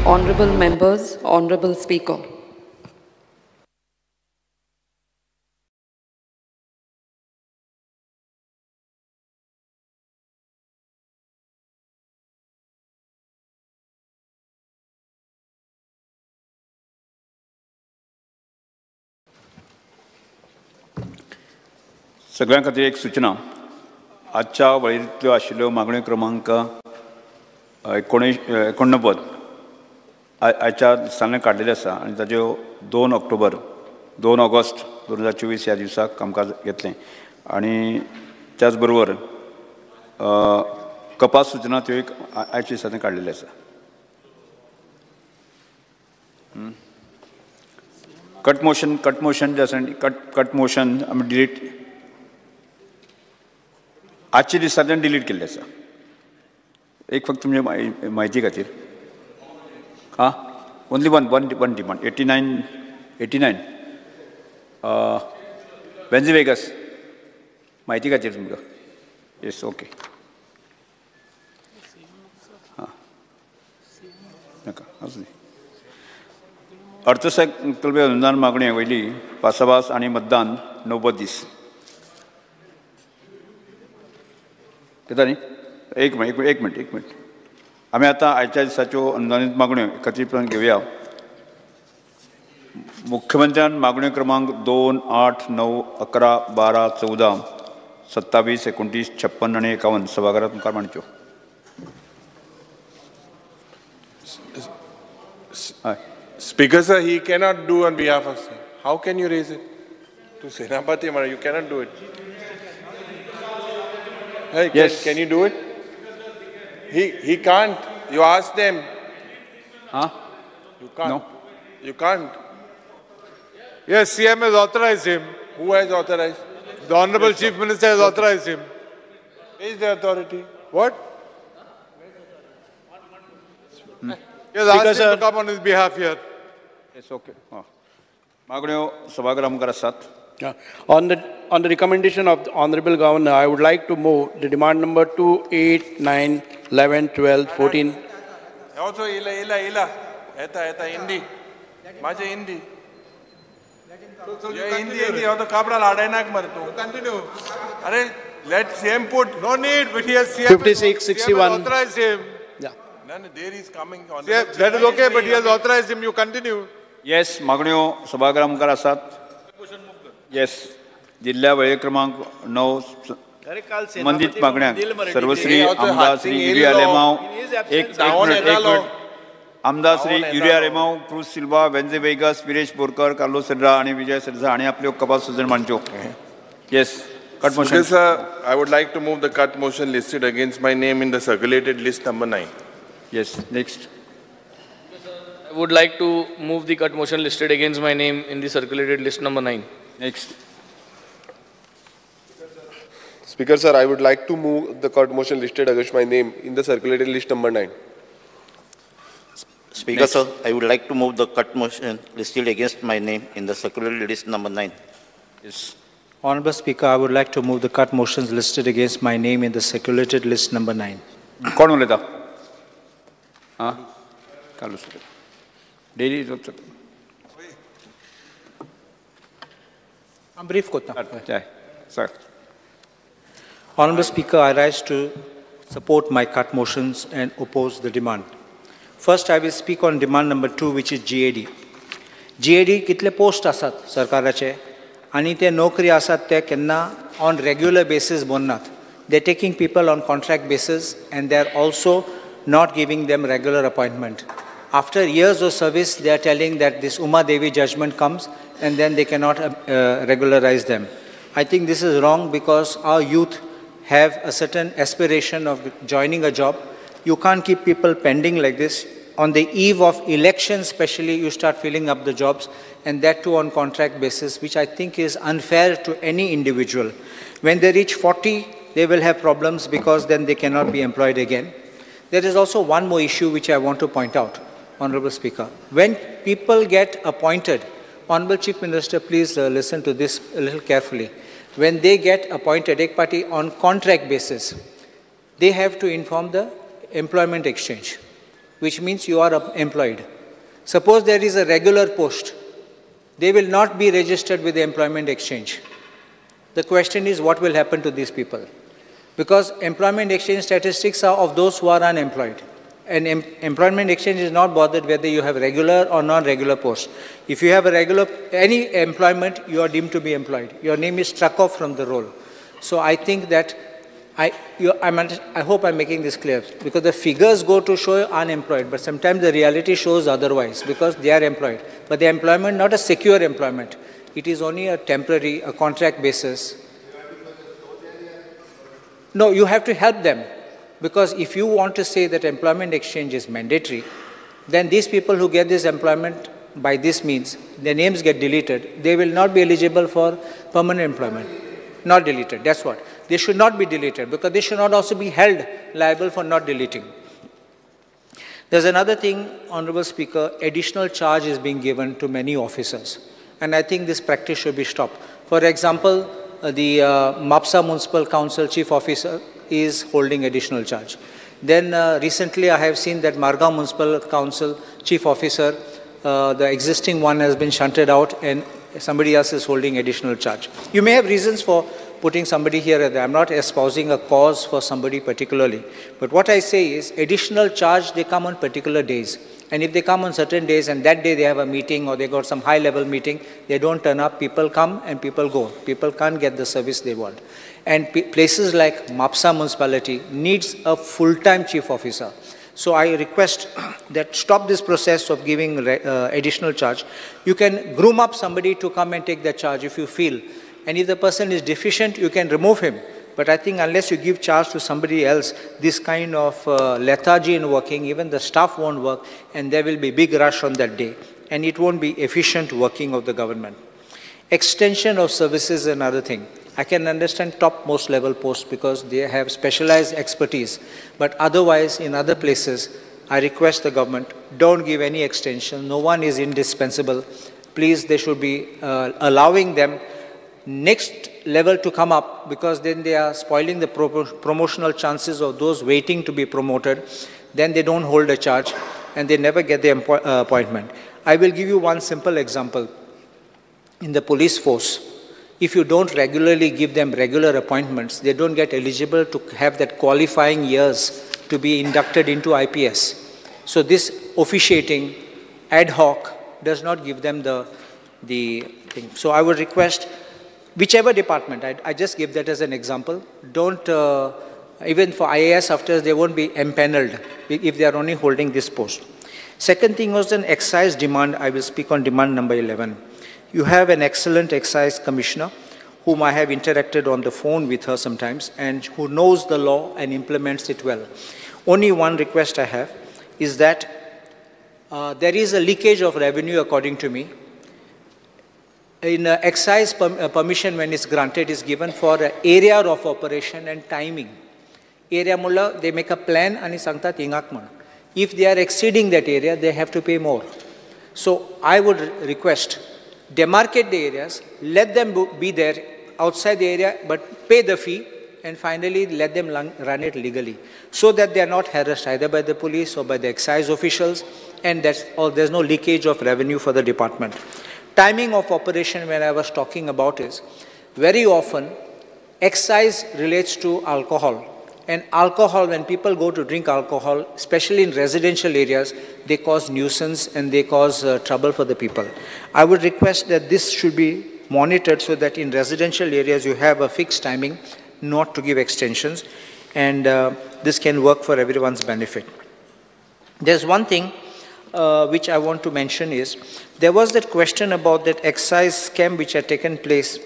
Honorable members, Honorable Speaker. सगळ्यां खातीर एक सूचना आजच्या वळेरेंतल्यो आशिल्ल्यो मागण्यो क्रमांक 89 आयच्या दिसांनी काडिल्ले आसा आनी ताच्यो 2 ऑगस्ट 2024 ह्या दिसाक कामकाज घेतलें आनी त्याच बरोबर कपास सूचना त्यो एक आयच्या दिसांनी काडिल्ले आसा. कट मोशन जे आसा कट मोशन आमी डिलीट आजच्या दिसांतल्यान डिलीट केल्ले आसा. एक फक्त तुमचे म्हायती खातीर हां ओन्ली वन डिमांड 89 वेन्झी वेगस म्हायती खातीर तुमकां येस ओके हां नाका आसूं दी. अर्थसंकल्पीय अनुदान मागणे वयली भासाभास आनी मतदान 90 दीस घेता न्ही. एक मिनट आमी आतां आयच्या दिसाच्यो अनुदानीत मागण्यो एकत्रीतपणान घेवया. मुख्यमंत्र्यान मागण्यो क्रमांक 2, 8, 9, 11, 12, 14, 27, 29, 56 आनी 51 सभाघरांत मुखार मांडच्यो. Speaker sir, he cannot do on behalf of sir. How can you raise it? To Senapati, you cannot do it. Hey, yes. Can you do it? He can't. You ask them. Huh? You can't. No. You can't. Yes, CM has authorized him. Who has authorized? The Honorable Chief Minister has authorized him. Where is the authority? What? He has asked him to come on his behalf here. Yes, okay. मागण्यो सभाघरा मुखार आसात. On the recommendation of the Honorable Governor, I would like to move the demand number 2, 8, 9, 11, 12, 14. Also, ila. Eta Hindi. Maje Hindi. Hindi. How to kabra ladai nak mar tu. Continue. Arey, let CM put. No need, but he has CM. 56, 61. CM has authorized him. Yeah. No, there is coming on. CM, that is okay, but he has authorized him. You continue. Yes, मागण्यो सभाघरा मुखार आसात. Yes, जिल्ल्या वळेरे क्रमांक 9 संबंधित मागण्यांक सर्वश्री आमदार श्री युरिया रेमाव एक minute आमदार श्री युरिया रेमाव क्रूज सिल्वा वेन्झे वेगस विरेश बोरकर कार्लोस सेड्रा आणि विजय सेड्जा हांणी आपल्यो कपास सूचना मांडच्यो. Yes, cut motion. Sir, I would like to move the cut motion listed against my name in the circulated list number 9. Yes, next. I would like to move the cut motion listed against my name in the circulated list number 9. Next. Speaker sir, I would like to move the cut motion listed against my name in the circulated list number 9. Speaker Next. sir, I would like to move the cut motion listed against my name in the circulated list number 9. Yes. Honorable Speaker, I would like to move the cut motions listed against my name in the circulated list number 9. कोण उलयता? हां Carlos Sedra daily I'm brief kota. Sir. Honorable Speaker, I rise to support my cut motions and oppose the demand. First, I will speak on demand number 2, which is GAD. GAD कितले post asat सरकाराचे आणि ते नोकरी asat ते केन्ना on regular basis bonnaत. They're taking people on contract basis and they're also not giving them regular appointment. After years of service, they are telling that this Uma Devi judgment comes and then they cannot regularize them. I think this is wrong because our youth have a certain aspiration of joining a job. You can't keep people pending like this. On the eve of election especially, you start filling up the jobs, and that too on contract basis, which I think is unfair to any individual. When they reach 40, they will have problems because then they cannot be employed again. There is also one more issue which I want to point out, Honorable Speaker. When people get appointed, Honorable Chief Minister, please listen to this a little carefully. When they get appointed, ek party on contract basis, they have to inform the employment exchange. which means you are employed. Suppose there is a regular post. They will not be registered with the employment exchange. The question is, what will happen to these people? Because employment exchange statistics are of those who are unemployed. And employment exchange is not bothered whether you have regular or non-regular posts. If you have any employment, you are deemed to be employed. Your name is struck off from the roll. So I think that, I hope I'm making this clear, because the figures go to show unemployed, but sometimes the reality shows otherwise, because they are employed. But the employment, not a secure employment. It is only a temporary, a contract basis. No, you have to help them. Because if you want to say that employment exchange is mandatory, then these people who get this employment by this means, their names get deleted, they will not be eligible for permanent employment. Not deleted, that's what. They should not be deleted, because they should not also be held liable for not deleting. There's another thing, Honorable Speaker, additional charge is being given to many officers. And I think this practice should be stopped. For example, the Mapsa Municipal Council Chief Officer is holding additional charge. Then recently I have seen that Margao Municipal Council Chief Officer, the existing one has been shunted out and somebody else is holding additional charge. You may have reasons for putting somebody here and there. I'm not espousing a cause for somebody particularly. But what I say is additional charge, they come on particular days. And if they come on certain days and that day they have a meeting or they got some high-level meeting, they don't turn up, people come and people go. People can't get the service they want. And places like Mapsa municipality needs a full-time chief officer. So I request that stop this process of giving additional charge. You can groom up somebody to come and take that charge if you feel. And if the person is deficient, you can remove him. But I think unless you give charge to somebody else, this kind of lethargy in working, even the staff won't work, and there will be big rush on that day. And it won't be efficient working of the government. Extension of services is another thing. I can understand topmost level posts because they have specialized expertise. But otherwise, in other places, I request the government, don't give any extension. No one is indispensable. Please, they should be allowing them next level to come up, because then they are spoiling the promotional chances of those waiting to be promoted. Then they don't hold a charge and they never get the appointment. I will give you one simple example. In the police force, if you don't regularly give them regular appointments, they don't get eligible to have that qualifying years to be inducted into IPS. So this officiating ad hoc does not give them the thing. So I would request whichever department, I just give that as an example, don't, even for IAS officers, they won't be empaneled if they are only holding this post. Second thing was an excise demand. I will speak on demand number 11. You have an excellent excise commissioner whom I have interacted on the phone with her sometimes and who knows the law and implements it well. Only one request I have is that there is a leakage of revenue according to me. In excise permission when it's granted is given for area of operation and timing. Area mulla, they make a plan and sangta tingak man. If they are exceeding that area, they have to pay more. So I would request, demarcate the areas, let them be there outside the area, but pay the fee, and finally let them run it legally, so that they are not harassed either by the police or by the excise officials, and there's no leakage of revenue for the department. Timing of operation, when I was talking about, is very often excise relates to alcohol. And alcohol, when people go to drink alcohol, especially in residential areas, they cause nuisance and they cause trouble for the people. I would request that this should be monitored so that in residential areas you have a fixed timing, not to give extensions, and this can work for everyone's benefit. There's one thing which I want to mention is, there was that question about that excise scam which had taken place.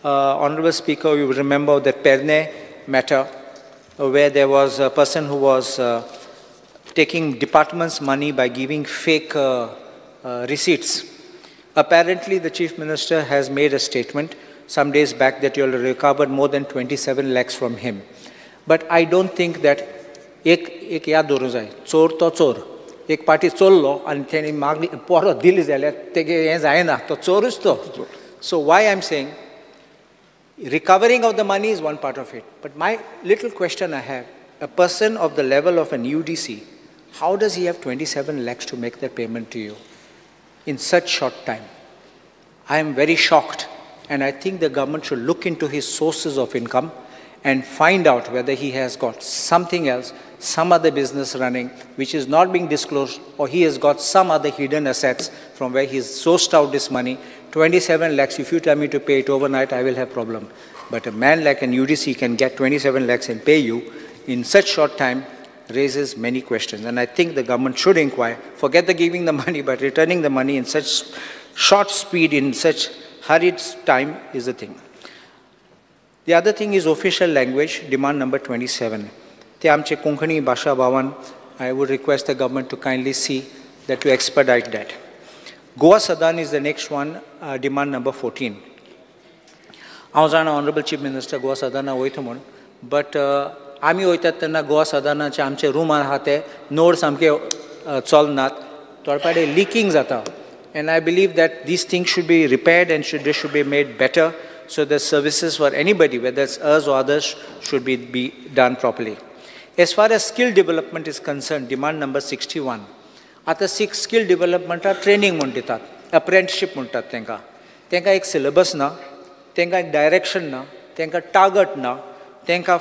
Honorable Speaker, you will remember that Perne matter, where there was a person who was taking department's money by giving fake receipts. Apparently, the Chief Minister has made a statement some days back that you will recovered more than 27 lakhs from him. But I don't think that ek yaad doru jai, chor to chor. Ek party chollo and teni magni poro dil zale tege ye zaina to chorus to. So why I'm saying recovering of the money is one part of it. But my little question I have, a person of the level of an UDC How does he have 27 lakhs to make that payment to you in such short time? I am very shocked, and I think the government should look into his sources of income and find out whether he has got something else, some other business running which is not being disclosed, or he has got some other hidden assets from where he's sourced out this money. 27 lakhs, if you tell me to pay it overnight, I will have problem. But a man like an UDC can get 27 lakhs and pay you in such short time raises many questions. And I think the government should inquire, forget the giving the money, but returning the money in such short speed, in such hurried time is the thing. The other thing is official language, demand number 27. Te amche Konkani Bhasha Bhavan, I would request the government to kindly see that to expedite that. Goa Sadan is the next one, demand number 14. I was an Honorable Chief Minister Goa Sadana Oithamon, but Ami Oitatana Goa Sadana Chamche room hate, nodes amke cholnat, torpade leaking zata. And I believe that these things should be repaired and they should be made better, so the services for anybody, whether it's us or others, should be done properly. As far as skill development is concerned, demand number 61. आता skill development training म्हणतात, apprenticeship म्हणतात तेंका. तेंका एक syllabus ना, तेंका एक direction ना, तेंका target ना, तेंका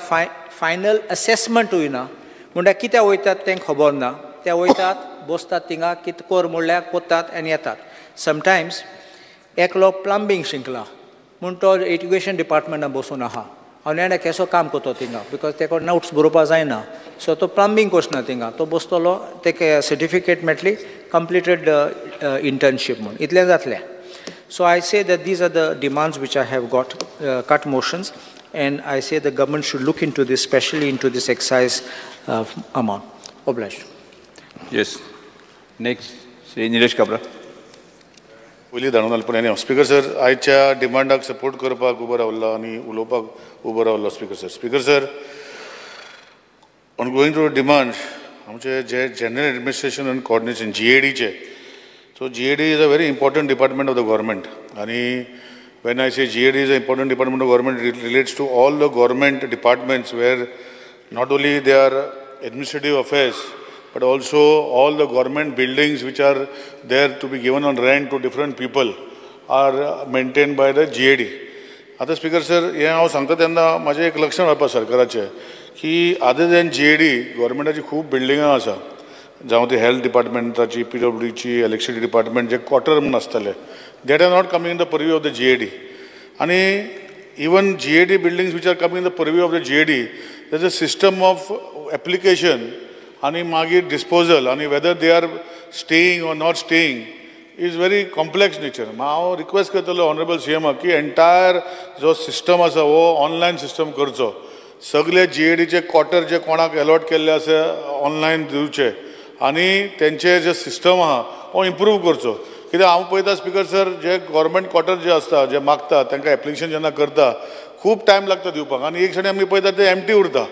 final assessment होईना. म्हणटा कित्या वयतात तेंका खबर ना. ते वयतात, बसतात थिंगा, कित कोर म्हणल्यार कोतात आनी येतात. Sometimes एकलो plumbing शिकला. म्हूण तो एड्युकेशन डिपार्टमेंटान बसून आहा हांव नेणा केसो काम करता थिंगा बिकॉज तेका नोट्स बरोवपा जायना सो तो प्लंबिंग कोसना थिंगा तो बसतलो तेका सर्टिफिकेट मेळटली कंप्लिटेड इंटर्नशीप म्हूण इतलें जातलें so I say that these are the demands which I have got cut motions and I say the government should look into this specially into this excise amount obliged yes next Shri Nilesh Cabral पयलीं धाडून घालपून any speaker sir आयच्या डिमांडाक support करपाक उबो रावल्लो आनी उलोवपाक उबो रावल्लो speaker sir on going to demand आमचे जे जनरल एडमिनिस्ट्रेशन एंड कोऑर्डिनेशन GADचे so GAD is a very important department of the government आनी when I say GAD is an important department of government, it relates to all the government departments where not only they are administrative affairs but also all the government buildings which are there to be given on rent to different people are maintained by the GAD. आता speaker sir हे हांव सांगता तेन्ना म्हाजें एक लक्षण रावपा सरकाराचें की अदर दॅन GAD गव्हर्मेंटाची खूब बिल्डिंगां आसा जावं ती हेल्थ डिपार्टमेंटाची PWDची इलेक्ट्रिसिटी डिपार्टमेंट जे क्वॉर्टर म्हूण आसताले that are not coming in the purview of the GAD. And even GAD buildings which are coming in the purview of the GAD, there is a system of application and magi disposal and whether they are staying or not staying is very complex nature. I request the Honorable CM that the entire system is online system. सगळे GADचे quarter जे कोणाक allot केल्ले आसा online दिवचे आनी तेंचे जे system आहा हो improve करचो कित्याक हांव पळयता स्पीकर सर जे गव्हर्मेंट क्वार्टर जे आसता जे मागता तांकां एप्लिकेशन जेन्ना करता खूब टायम लागता दिवपाक आनी एक क्षणी आमी पळयता ते एम्प्टी उरता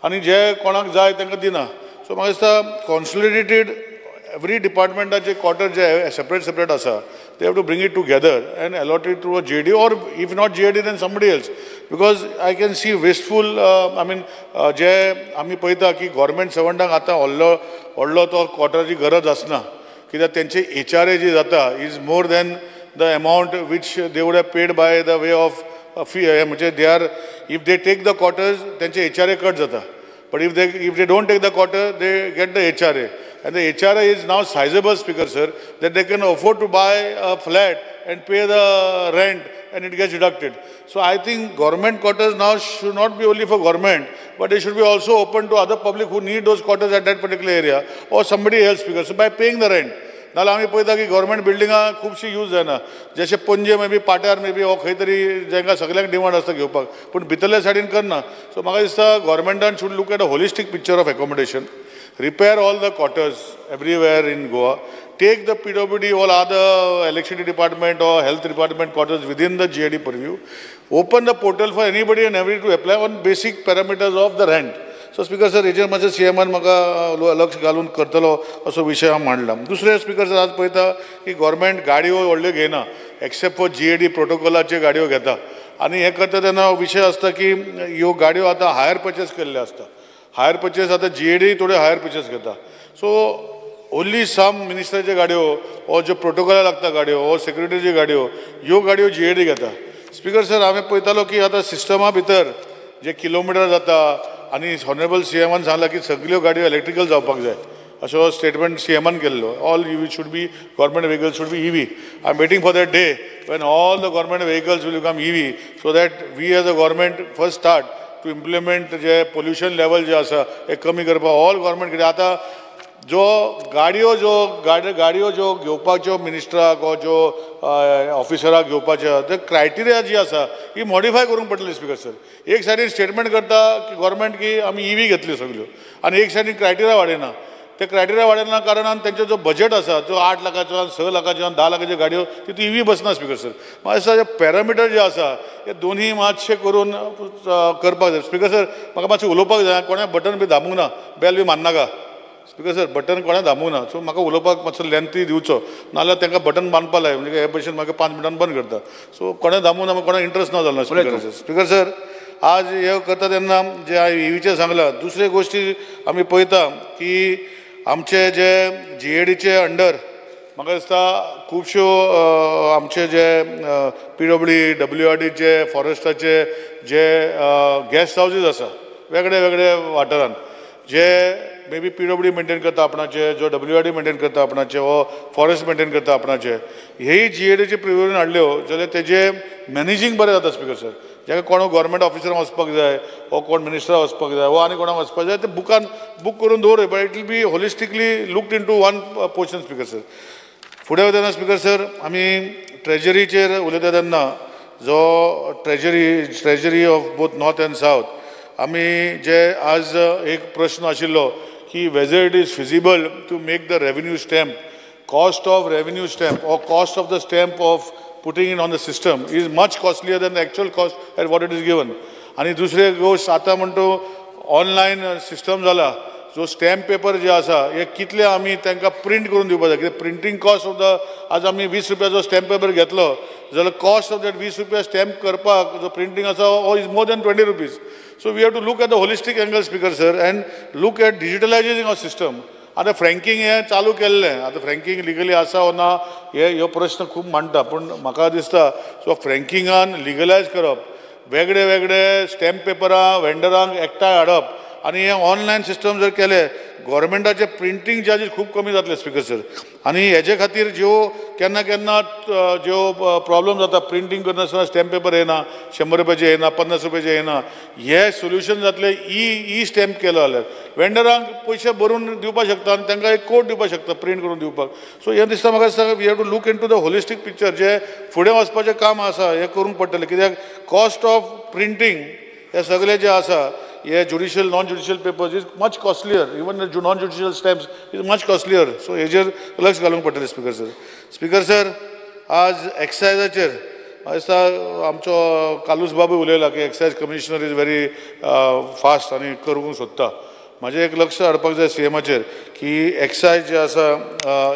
आनी जे कोणाक जाय तांकां दिना सो म्हाका दिसता कॉन्सोलिडेटेड एवरी डिपार्टमेंटाचे क्वार्टर जे सेपरेट आसा they have to bring it together and allot it to a GAD or if not GAD then somebody else because I can see wasteful जे आमी पळयता की गव्हर्मेंट सर्वंटांक आतां व्हडलो तो क्वार्टराची गरज आसना कित्याक तेंचे HRA जी जाता is more than the amount which they would have paid by the way of fee म्हणजे they are if they take the quarters तेंचे HRA कट जाता but if they don't take the quarter they get the HRA and the HRA is now sizable, Speaker Sir, that they can afford to buy a flat and pay the rent and it gets deducted. So I think government quarters now should not be only for government, but they should be also open to other public who need those quarters at that particular area or somebody else, Speaker. So by paying the rent. नाल्यार आमी पळयता की government बिल्डिंगां खुबशी use जायना जशे पणजे maybe पाट्यार मे बी हो खंय तरी जांकां सगळ्यांक डिमांड आसता घेवपाक पूण भितरल्या सायडीन करना सो म्हाका दिसता गव्हर्मेंटान should look at a holistic picture of accommodation repair all the quarters everywhere in Goa, take the PWD, all other electricity department or health department quarters within the GAD purview, open the portal for anybody and everybody to apply on basic parameters of the rent. So Speaker Sir, हेजेर माझे CMन म्हाका लक्ष घालून करतलो असो विशय हांव मांडला. दुसरे स्पीकर सर आज पळयता की गव्हर्मेंट गाडयो व्हडल्यो घेयना एक्सेप्ट फॉर GAD प्रोटोकॉलाच्यो गाडयो घेता आनी हे करता तेन्ना विशय आसता की ह्यो गाडयो आतां हायर पर्चेस केल्ल्यो आसता हायर पर्चेस आता GAD थोडे हायर पर्चेस घेता सो ओन्ली सम मिनिस्टराच्यो गाडयो ओ ज्यो प्रोटोकॉला लागता गाडयो ओ सेक्रेटरीच्यो गाडयो ह्यो गाडयो GAD घेता. स्पीकर सर हांवें पळयतालो की आतां सिस्टमा भितर जे किलोमिटर जाता आनी हॉनरेबल CMन सांगलां की सगल्यो गाडयो इलेक्ट्रिकल जावपाक जाय अशो स्टेटमेंट CMन केल्लो. All EV should be government vehicles should be EV. I am waiting for that day when all the government vehicles will become EV so that we as a government first start to implement J pollution level जे आसा हे कमी करपाक all government कितें आतां जो गाडयो ज्यो घेवपाच्यो मिनिस्टराक वा ज्यो ऑफिसराक घेवपाच्यो ते क्रायटेरिया जी आसा ही मॉडिफाय करूंक पडटली. स्पीकर सर एक सायडीन स्टेटमेंट करता की गव्हर्मेंट की आमी EV घेतल्यो सगल्यो आनी एक सायडीन क्रायटेरिया वाडयना. ते क्रायटेरिया वाडयना कारणान तेंचो जो बजेट आसा जो 8 लाखाचो 6 लाखाच्यो 10 लाखाच्यो गाडयो तितू EV बसना. स्पीकर सर म्हाका दिसता जे पॅरामिटर जे आसा हे दोन्ही मातशे करून करपाक जाय. स्पीकर सर म्हाका मातशें उलोवपाक जाय कोणें बटन बी दामूंक ना बेल बी मारनाका. स्पीकर सर बटन कोणें दामूंक ना सो म्हाका उलोवपाक मातसो लेंथी दिवचो नाल्यार तांकां बटन बांदपा लाय म्हणजे हे भशेन म्हाका 5 मिनटान बंद करता. सो कोणें दामूंक ना कोणा इंट्रस्ट ना जालो. स्पीकर सर स्पीकर सर आज हे करता तेन्ना जे EVचें सांगलां दुसरे गोश्टी आमी पळयता की आमचे जे GADचे अंडर म्हाका दिसता खुबश्यो आमचे जे PWD WRDचे फॉरेस्टाचे जे गेस्ट हावजीस आसा वेगळे वेगळे वाठारान जे मे बी PWD मेंटेन करता आपणाचे जो WRD मेंटेन करता आपणाचे वो फॉरेस्ट मेंटेन करता आपणाचे हेय GADचे प्रिव्हिजन हाडल्यो जाल्यार तेजे मॅनेजींग बरें जाता. स्पीकर सर जाका कोण गव्हर्मेंट ऑफिसरांक वचपाक जाय वो कोण मिनिस्टराक वचपाक जाय वो आनी कोणाक वचपाक जाय ते बुकान बूक करून दवरय but it will be holistically looked in to one portion. Speaker sir फुडें वयतना स्पीकर सर आमी ट्रेजरीचेर उलयता तेन्ना जो treasury of both north and south आमी जे आज एक प्रश्न आशिल्लो की whether it is feasible to make the revenue stamp cost of revenue stamp or cost of the stamp of putting it on the system is much costlier than the actual cost at what it is given. आणि दुसरे गोष्ट आता म्हणतो online system जाला जो stamp paper जे आसा हे कितले आमी तांकां प्रिंट करून दिवपाक जाय कित्याक प्रिंटींग कॉस्ट ऑफ द आज आमी 20 रुपयाचो स्टॅम्प पेपर घेतलो जाल्यार कॉस्ट ऑफ दॅट 20 रुपया स्टॅम्प करपाक जो प्रिंटींग आसा हो is more than 20 rupees. So we have to look at the holistic angle. Speaker sir and look at digitalization of system. आतां फ्रँकींग हें चालू केल्लें आतां फ्रँकींग लिगली आसा वो ना हो प्रश्न खूब मांडटा पूण म्हाका दिसता सो फ्रँकिंगान लिगलायज करप वेगळे वेगळे स्टॅम्प पेपरां वेंडरांक एकठांय हाडप आनी हे ऑनलायन सिस्टम जर केले गव्हर्मेंटाचे प्रिंटींग चार्जीस खूब कमी जातले. स्पीकर सर आनी हेजे खातीर ज्यो केन्ना केन्ना ज्यो प्रॉब्लम जाता प्रिंटींग करनासतना स्टॅम्प पेपर येना 100 रुपयाचे येना 50 रुपयाचे येना हे सोल्युशन जातले ई स्टॅम्प केलो जाल्यार वेंडरांक पयशे भरून दिवपाक शकता आनी तांकां एक कोड दिवपाक शकता प्रिंट करून दिवपाक. सो हे दिसता म्हाका दिसता we have to look in to the holistic picture जे फुडें वचपाचें काम आसा हें करूंक पडटलें कित्याक कॉस्ट ऑफ प्रिंटींग हे सगळे जे आसा ये judicial non judicial papers is much costlier even non judicial stamps is much costlier. So हेजेर लक्ष घालूंक पडटलें. स्पीकर सर स्पीकर सर आज एक्सायजाचेर म्हाका दिसता आमचो कालूस बाबू उलयला की excise commissioner is very fast आनी करूंक सोदता. म्हाजें एक लक्ष हाडपाक जाय CMचेर की एक्सायज जे आसा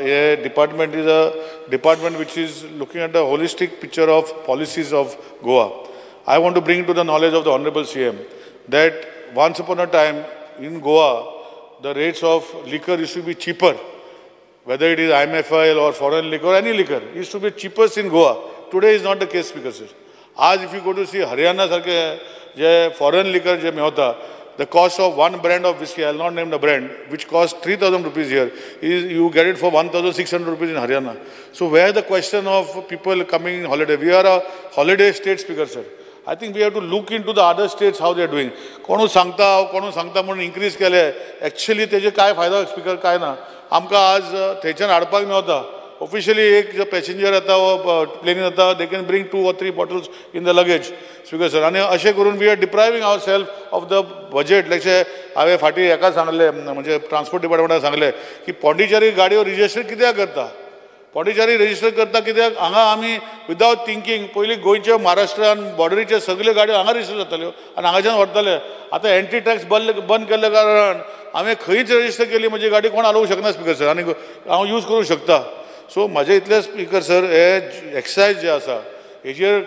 हे department is a department which is looking at the holistic picture of policies of Goa. I want to bring to the knowledge of the honourable CM that once upon a time in Goa, the rates of liquor used to be cheaper, whether it is IMFL or foreign liquor, any liquor, used to be cheapest in Goa. Today is not the case, Speaker sir. As if you go to see Haryana sarke je foreign liquor je mehota, the cost of one brand of whiskey, I will not name the brand, which costs 3,000 rupees here, is you get it for 1,600 rupees in Haryana. So where the question of people coming in holiday? We are a holiday state, Speaker sir. I think we have to look into the other states how they are doing. कोणू सांगता म्हणून increase केले actually तेजे काय फायदा speaker काय ना आमकां आज थंयच्यान हाडपाक मेवता ऑफिशियली एक जो पॅसेंजर येता वो प्लेनीन येता they can bring 2 or 3 bottles in the luggage speaker sir आनी अशें करून we are depriving our self of the budget लायकशे हांवें फाटीं हेका सांगलें म्हणजे ट्रान्सपोर्ट डिपार्टमेंटाक सांगलें की पॉंडिचेरी गाडयो रिजिस्टर कित्याक करता पॉंडिचेरी रजिस्टर करता कित्याक हांगा आमी विदावट थिंकींग पयलीं गोंयचे महाराष्ट्रान बॉर्डरीचे सगल्यो गाडयो हांगा रजिस्टर जाताल्यो आनी हांगाच्यान व्हरताले आतां एंट्री टॅक्स बंद केल्ल्या कारणान हांवें खंयच रजिस्टर केली म्हजी गाडी कोण हालोवंक शकना स्पीकर सर आनी हांव यूज करूंक शकता सो म्हाजें इतलें स्पीकर सर हे एक्सायज जे आसा हेजेर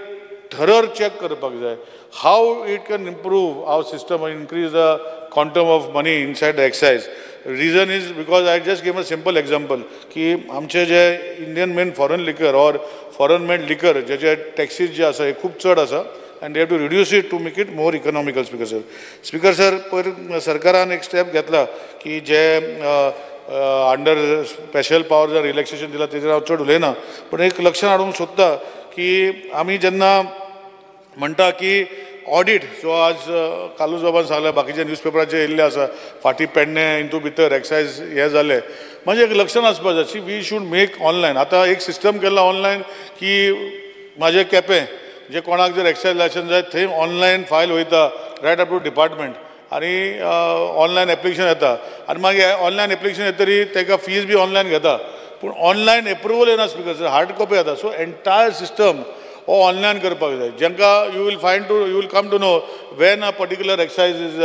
थरर चॅक करपाक जाय हाव it can improve our system increase the quantum of money inside the excise. Reason is because I just give a simple example की आमचे जे Indian made foreign liquor or foreign made liquor जे taxes जे आसा हे खूप चड आसा and they have to reduce it to make it more economical, Speaker sir. Speaker sir, पर सरकारान एक स्टेप घेतला की जे अंडर स्पेशल पावर जर रिलॅक्सेशन दिला तेजेर हांव चड उलयना पण एक लक्षात हाडूंक सोदता की आमी जेन्ना म्हणटा की ऑडिट जो आज कालू जॉबान सांगला बाकीच्या न्यूजपेपराचेर येयल्ले आसा फाटीं पेडणे इंतू भितर एक्सायज हे जाले म्हणजे एक लक्षण आसपाक जाय वी शूड मेक ऑनलायन आतां एक सिस्टम केला ऑनलायन की म्हाजें केपें जे कोणाक जर एक्सायज लायसन्स जाय थंय ऑनलायन फायल वयता रायट अप टू डिपार्टमेंट आनी ऑनलायन एप्लिकेशन येता आनी मागीर ऑनलायन एप्लिकेशन येतरी ताका फीज बी ऑनलायन घेता पूण ऑनलायन एप्रुवल येना स्पीकर सर हार्ड कॉपी येता सो एंटायर सिस्टम हो ऑनलायन करपाक जाय जेंकां you will come to know when a particular excise is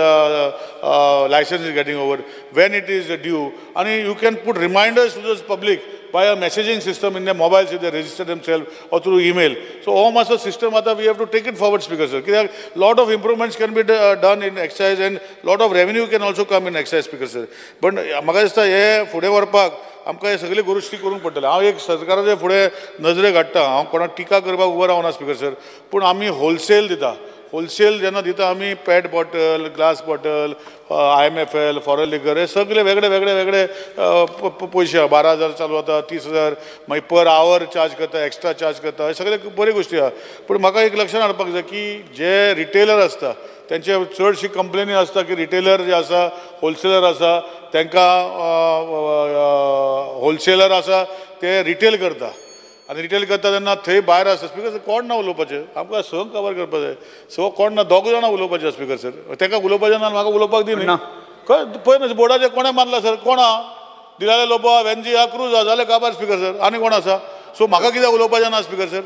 license is getting over when it is due आनी you can put reminders to the public by a messaging system in their mobiles if they register themselves or through email. So all master system we have to take it forward, Speaker sir. Lot of improvements can be done in excise and lot of revenue can also come in excise, Speaker sir. But म्हाका दिसता हे फुडें व्हरपाक आमकां हे सगळे गोश्टी करूंक पडटले हांव एक सरकाराचे फुडें नजरेक हाडटा हांव कोणाक टिका करपाक उबो रावना स्पीकर सर पूण आमी होलसेल दिता होलसेल जेन्ना दिता आमी PET bottle glass bottle IMFL foreign liquor हे सगळे वेगळे वेगळे वेगळे पयशे 12,000 चालू जाता 30,000 मागीर पर आवर चार्ज करता एक्स्ट्रा चार्ज करता हे सगळे बऱ्यो गोश्टी आहा पूण म्हाका एक लक्षात हाडपाक जाय की जे रिटेलर आसता त्यांचे चडशी कंप्लेनी आसता की रिटेलर जे आसा होलसेलर आसा तांकां होलसेलर आसा ते रिटेल करता आनी रिटेल करता तेन्ना थंय भायर आसता स्पीकर सर कोण ना उलोवपाचें आमकां संक कवर करपाक जाय सो कोण ना दोग जाणां उलोवपाचें स्पीकर सर ताका उलोवपाचें ना म्हाका उलोवपाक दी न्ही खंय पळय बोर्डाचेर कोणें मारला सर कोण आहा दिलाले लोबा वेंजी आहा क्रूज आहा जालें काबार स्पीकर सर आनी कोण आसा सो म्हाका कित्याक उलोवपाचें ना स्पीकर सर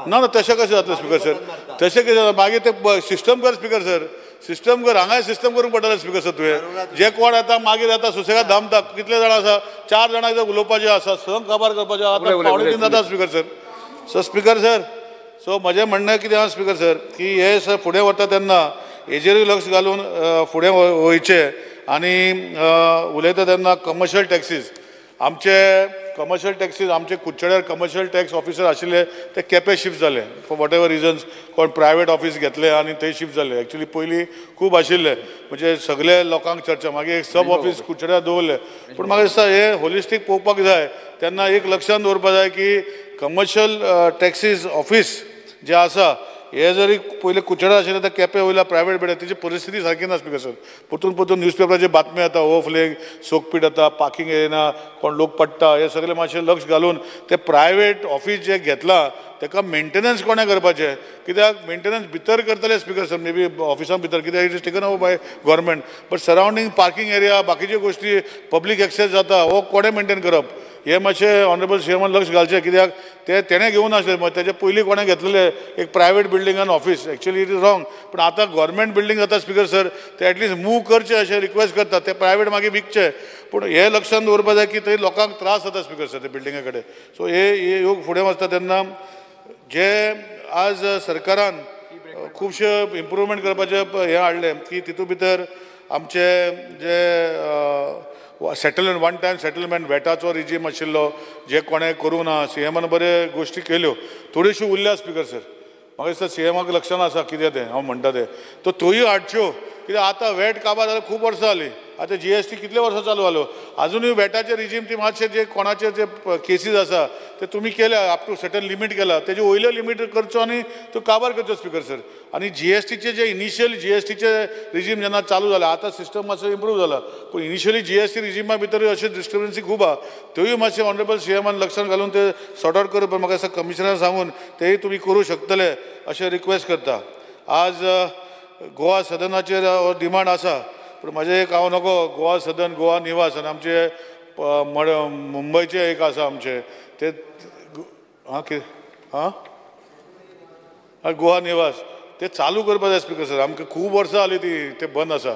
ना ना तशें कशें जातलें स्पीकर सर तशें कितें जाता मागीर तें सिस्टम कर स्पीकर सर सिस्टम कर हांगा सिस्टम करूंक पडटलें स्पीकर सर तुवें जे कोण येता मागीर येता सुसेगाद धामता कितले जाणां आसा 4 जाणांक जर उलोवपाचें आसा संक काबार करपाचें आतां पावणे 3 जाता speaker sir so speaker sir so म्हजें म्हणणें कितें आहा स्पीकर सर की हे सर फुडें वता तेन्ना हेजेरूय लक्ष घालून फुडें वयचें आनी उलयता तेन्ना कमर्शियल टॅक्सीज आमचे कमर्शियल टॅक्सीज आमचे कुडचड्यार कमर्शियल टॅक्स ऑफिसर आशिल्ले ते केपें शिफ्ट जाले फॉर वॉट एवर रिजन्स कोण प्रायवेट ऑफिस घेतले आनी थंय शिफ्ट जाले एक्चुली पयलीं खूब आशिल्ले म्हणजे सगळे लोकांक चर्चा मागीर एक सब ऑफिस कुडचड्यार दवरले पूण म्हाका दिसता हे होलिस्टीक पळोवपाक जाय तेन्ना एक लक्षांत दवरपाक जाय की कमर्शियल टॅक्सीज ऑफिस जे आसा हे जरी पयले कुडचड्यार आशिल्ले ते केपें वयल्या प्रायवेट बेड्या तेजी परिस्थिती सारकी ना स्पीकर सर परतून परतून न्यूजपेपराचेर बातम्यो येता ओवरफ्लेग सोकपीट येता पार्किंग येना कोण लोक पडटा हे सगळे मातशें लक्ष घालून ते प्रायवेट ऑफिस जे घेतला ताका मेंटेनन्स कोणें करपाचें कित्याक मेंटेनन्स भितर करतले स्पीकर सर मे बी ऑफिसान भितर कित्याक it is taken over by government but surrounding parking area बाकीच्यो गोश्टी पब्लीक एक्सेस जाता हो कोणें मेंटेन करप हे मातशें ऑनरेबल सीएमान लक्ष घालचें कित्याक तेणें घेवन आसलें तेजे पयलीं कोणें घेतलेलें एक प्रायवेट बिल्डिंगान office actually it is wrong पूण आतां गव्हर्मेंट बिल्डींग जाता स्पीकर सर ते एटलिस्ट मूव करचें अशें रिक्वेस्ट करता ते प्रायवेट मागीर विकचे पूण हे लक्षांत दवरपाक जाय की थंय लोकांक त्रास जाता स्पीकर सर ते बिल्डिंगा कडेन सो हे योग फुडें वचता तेन्ना जे आज सरकारान खुबशे इम्प्रुवमेंट करपाचे हे हाडले की तितूंत भितर आमचे जे सेटलमेंट वन टायम सेटलमेंट वेटाचो रिजीम आशिल्लो जे कोणें करूं ना सीएमान बरे गोश्टी केल्यो थोड्योश्यो उरल्या स्पीकर सर म्हाका दिसता सीएमाक लक्षांत आसा कितें तें हांव म्हणटा तें तो त्योय हाडच्यो कित्याक आतां वेट काबार जाल्यार खूब वर्सां जालीं आतां GST कितले वर्सां चालू जालो अजूनय वेटाचे रिजीम ती मातशे जे कोणाचे जे केसीस आसा ते तुमी केल्या अप टू सर्टन लिमीट केला तेजे वयले लिमीट करचो आनी तो काबार करचो स्पीकर सर आनी GSTचे जे इनिशियल GSTचे रिजीम जेन्ना चालू जाला आतां सिस्टम मातसो इम्प्रूव जाला पूण इनिशियली GST रिजीमा भितर अशे डिस्टर्बन्सी खूब आहा त्योय मातशे ऑनरेबल सीएमान लक्षांत घालून ते सॉर्ट आउट करप म्हाका दिसता कमिशनराक सांगून तेय तुमी करूं शकतले अशें रिक्वेस्ट करता आज गोवा सदनाचेर डिमांड आसा पूण म्हाजें एक हांव नको गोवा सदन गोवा निवास आनी आमचे मुंबयचे एक आसा आमचे ते गोवा निवास ते चालू करपा जाय स्पीकर सर आमकां खूब वर्सां जालीं ते बंद आसा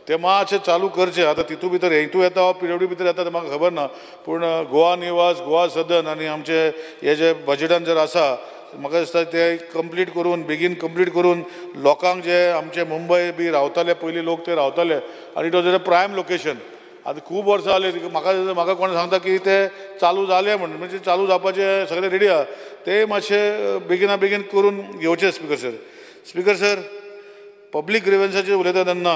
ते मातशें चालू करचें आतां तितू भितर हेतू येता PWD भितर येता तें म्हाका खबर ना पूण गोवा निवास गोवा सदन आनी आमचे हे जे बजेटान जर आसा म्हाका दिसता ते कंप्लीट करून बेगीन कंप्लीट करून लोकांक जे आमचे मुंबय बी रावताले पयलीं लोक ते रावताले आनी it was a prime location. आतां खूब वर्सां जाली म्हाका कोण सांगता की ते चालू जाले म्हणून म्हणजे चालू जावपाचे सगळे रेडी आहा ते मातशे बेगिना बेगीन करून घेवचे. स्पीकर सर पब्लीक ग्रिव्हन्साचेर उलयता तेन्ना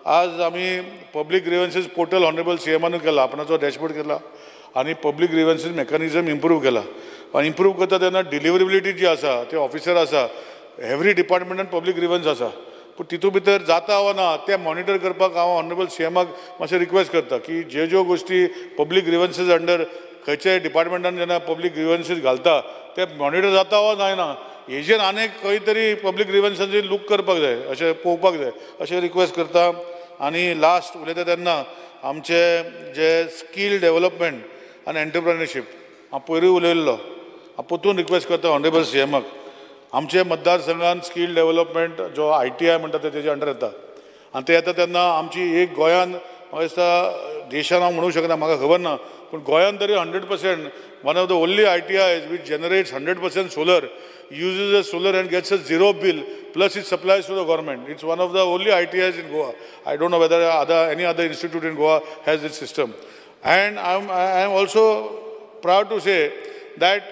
आज आमी पब्लीक ग्रिव्हन्सीस पोर्टल ऑनरेबल CMान केला, आपणाचो डॅशबोर्ड केला आनी पब्लीक ग्रिव्हन्सीस मेकॅनिझम इम्प्रूव केला. आनी इम्प्रूव करता तेन्ना डिलिव्हरेबिलिटी जी आसा ते ऑफिसर आसा एवरी डिपार्टमेंटान पब्लीक ग्रिव्हन्स आसा पूण तितून भितर जाता वा ना ते मॉनिटर करपाक हांव ऑनरेबल CMाक मातशें रिक्वेस्ट करता की ज्यो गोश्टी पब्लीक ग्रिव्हन्सीस अंडर खंयच्याय डिपार्टमेंटान जेन्ना पब्लीक ग्रिव्हन्सीस घालता ते मॉनिटर जाता वा जायना हेजेर आनीक खंय तरी पब्लीक ग्रिव्हन्सांचेर लूक करपाक जाय अशें पळोवपाक जाय अशें रिक्वेस्ट करता. आनी लास्ट उलयता तेन्ना आमचे जे स्कील डेव्हलपमेंट आनी एंटरप्रेन्युरशीप हांव पयरूय उलयल्लो हांव परतून रिक्वेस्ट करता ऑनरेबल CMाक आमचे मतदारसंघान स्कील डेव्हलपमेंट जो ITI म्हणटा तेजे अंडर येता आनी ते येता तेन्ना आमची एक गोंयान म्हाका दिसता देशान हांव म्हणूंक शकना म्हाका खबर ना पूण गोंयान तरी 100% one of the only ITIs which generates 100% solar, uses a solar and gets a zero bill plus it supplies to the government. It's one of the only ITIs in Goa. I don't know whether any other institute in Goa has this system. And I am also proud to say that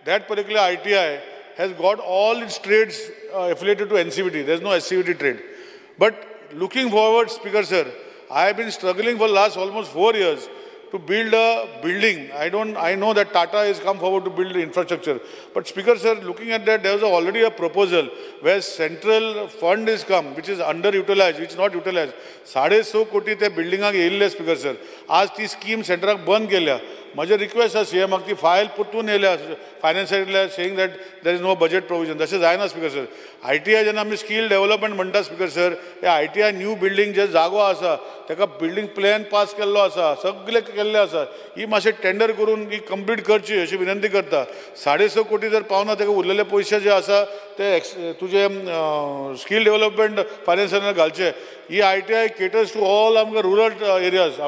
that particular ITI has got all its trades affiliated to NCVT. There is no SCVT trade. But looking forward, Speaker Sir, I have been struggling for the last almost 4 years to build a building. I know that Tata has come forward to build the infrastructure. But Speaker Sir, looking at that, there was already a proposal where central fund is come, which is underutilized, which is not utilized. 150 कोटी ते बिल्डिंगाक येयल्ले Speaker Sir. आज ती scheme सेंटराक बंद केल्या. माझे request आसा CMाक ती file परतून येयल्या फायनान्स सायडीतल्या saying that there is no budget provision. तशें जायना Speaker Sir. ITI जेन्ना आमी स्कील डेव्हलपमेंट म्हणटा Speaker Sir, हे ITI न्यू बिल्डिंग जे जागो आसा ताका बिल्डिंग प्लॅन पास केल्लो आसा, सगळे केल्ले आसा. ही मातशें टेंडर करून ही कंप्लीट करची अशी विनंती करता. 6.5 कोटी जर पावना ताका उरलेले पयशे जे आसा ते तुजे स्कील डेव्हलपमेंट फायनान्सांत घालचे. ही ITI केटर्स टू ऑल आमकां रुरल एरियाज.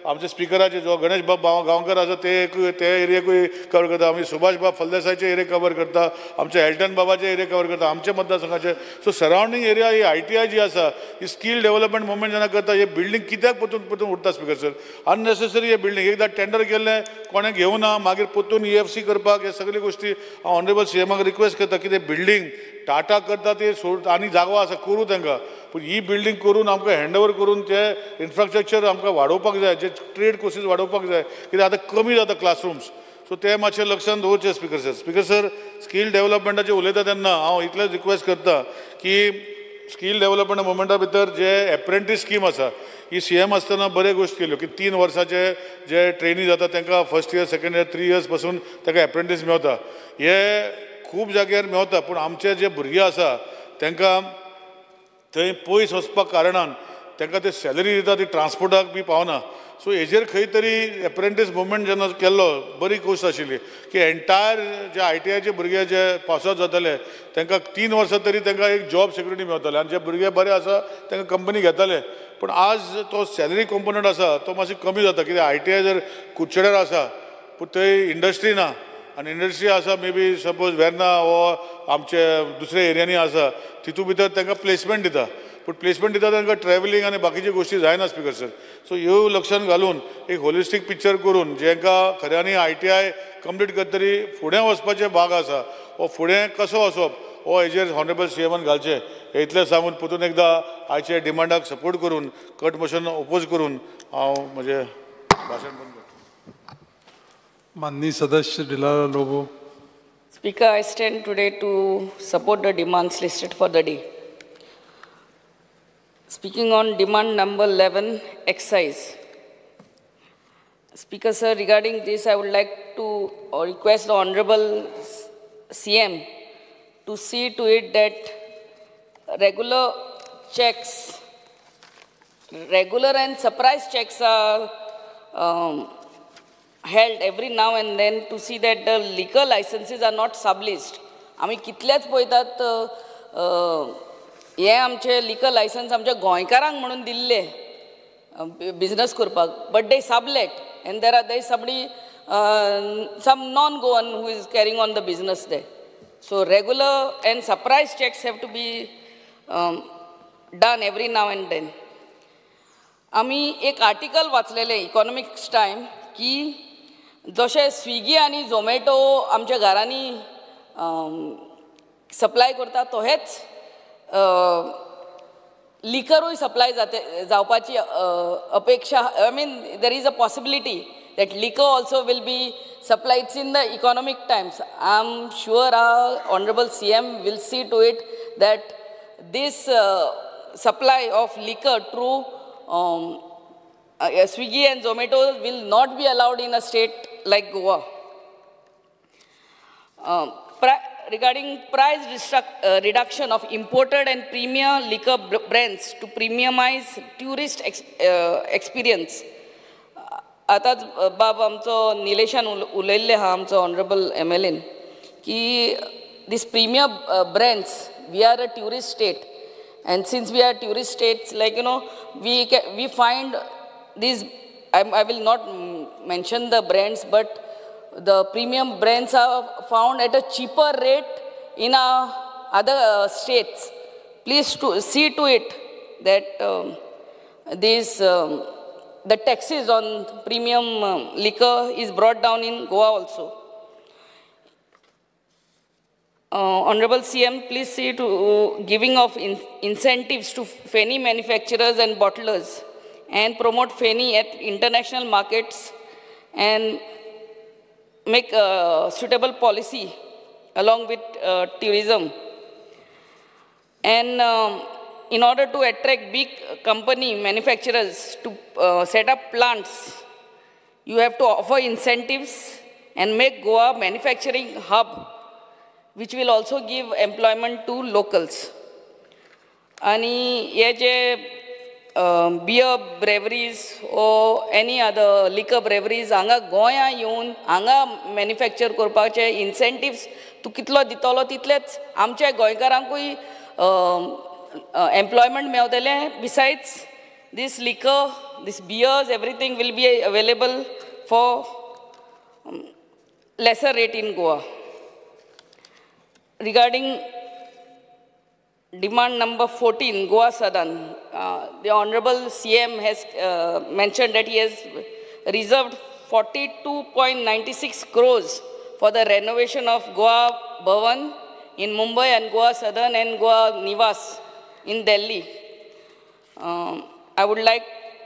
आमचे स्पिकराचे जो गणेश बाब गांवकर आसा ते एरियाकूय कवर करता. आमी सुभाष बाब फलदेसायचे एरिया कवर करता. आमचे एल्टन बाबाचे एरिया कवर करता. आमचे मतदारसंघाचे. सो सरावंडींग एरिया ही ITI जी आसा ही स्कील डेव्हलपमेंट मुवमेंट जेन्ना करता हे बिल्डिंग कित्याक परतून उरता Speaker Sir. अननेसेसरी हे बिल्डिंग एकदां टेंडर केल्लें कोणें घेवना मागीर परतून EFC करपाक हे सगळी गोश्टी हांव ऑनरेबल CMाक रिक्वेस्ट करता की ते बिल्डिंग टाटा करता ते आनी जागो आसा करूं तांकां पूण ही बिल्डिंग करून आमकां हँडओवर करून ते इन्फ्रास्ट्रक्चर आमकां वाडोवपाक जाय. जे ट्रेड कोर्सीस वाडोवपाक जाय कित्याक आतां कमी जाता क्लासरूम्स. सो ते मातशें लक्षांत दवरचें Speaker Sir. Speaker Sir, skill डेव्हलपमेंटाचेर उलयता तेन्ना हांव इतलेंच रिक्वेस्ट करता की स्कील डेव्हलपमेंट मुवमेंटा भितर जे एप्रेंटीस स्कीम आसा ही CM आसतना बरे गोश्ट केल्यो की 3 वर्साचे जे ट्रेनी जाता तांकां first year second year 3 years पासून ताका एप्रेंटीस मेवता. हे खूब जाग्यार मेवता पूण आमचे जे भुरगे आसा तांकां थंय पयस वचपाक कारणान तांकां ते सॅलरी दिता ती ट्रान्सपोर्टाक बी पावना. सो हेजेर खंय तरी एप्रेंटीस मुवमेंट जेन्ना केल्लो बरी गोश्ट आशिल्ली की एंटायर जे ITIचे भुरगे जे पास आउट जाताले तांकां 3 वर्सां तरी तांकां एक जॉब सिक्युरिटी मेवताले आनी जे भुरगे बरे आसा तांकां कंपनी घेताले. पूण आज तो सॅलरी कॉम्पोनंट आसा तो मातशें कमी जाता कित्याक ITI जर कुडचड्यार आसा पूण थंय इंडस्ट्री ना आनी इंडस्ट्री आसा मे बी सपोज वेर्ना वो आमचे दुसऱ्या एरियांनी आसा तितून भितर तांकां प्लेसमेंट दिता पूण प्लेसमेंट दिता तांकां ट्रॅव्हलिंग आनी बाकीचे गोश्टी जायना Speaker Sir. सो ह्यो लक्षांत घालून एक होलिस्टीक पिक्चर करून जेंकां खऱ्यांनी ITI कंप्लीट करतरी फुडें वचपाचे भाग आसा वो फुडें कसो वचप हो हेजेर ऑनरेबल CMान घालचे. हे इतलें सांगून परतून एकदां आयचे डिमांडाक सपोर्ट करून कट मोशन ओपोज करून हांव म्हजें भाशण बंद करतां. माननीय सदस्य Dilara Lobo. Speaker, I stand today to support the demands listed for the day. Speaking on demand number 11, excise. Speaker Sir, regarding this, I would like to request the Honorable CM to see to it that regular and surprise checks are held every now and then to see that the liquor licenses are not subleased. आमी कितलेच पळयतात हे आमचे liquor licence आमच्या गोंयकारांक म्हणून दिल्ले business करपाक but they sublet and there is somebody some non-Goan who is carrying on the business there. So regular and surprise checks have to be done every now and then. आमी एक article वाचलेले economics time की जशे Swiggy आणि झोमॅटो आमच्या घरांनी supply करता तोहेच लिकरूय supply जावपाची अपेक्षा I mean there is a possibility that liquor also will be supplied. It's in the economic times. I'm sure our Honorable CM will see to it that this supply of liquor through Swiggy and Zomato will not be allowed in a state like Goa. Regarding price reduction of imported and premium liquor brands to premiumize tourist experience. आताच बाब आमचो निलेशान उलयल्ले हा आमचो honourable MLA की this premium brands, we are a tourist state, and since we are tourist states, like we find these, I will not mention the brands, but the premium brands are found at a cheaper rate in other states. Please see to it that the taxes on premium liquor is brought down in Goa also. Honorable CM, please see to giving of incentives to Feni manufacturers and bottlers and promote Feni at international markets and make a suitable policy along with tourism. And in order to attract big company manufacturers to set up plants, you have to offer incentives and make Goa manufacturing hub, which will also give employment to locals. Ani ye je beer breweries or any other liquor breweries anga Goya येवन anga manufacture करपाचे incentives तू कितलो दितलो तितलेच आमच्या गोंयकारांकूय employment मेवतले. Besides this liquor, this beers, everything will be available for lesser rate in Goa. Regarding demand number 14, Goa Sadan, the Honorable CM has mentioned that he has reserved 42.96 crores for the renovation of Goa Bhavan in Mumbai and Goa Sadan and Goa Nivas in Delhi. I would like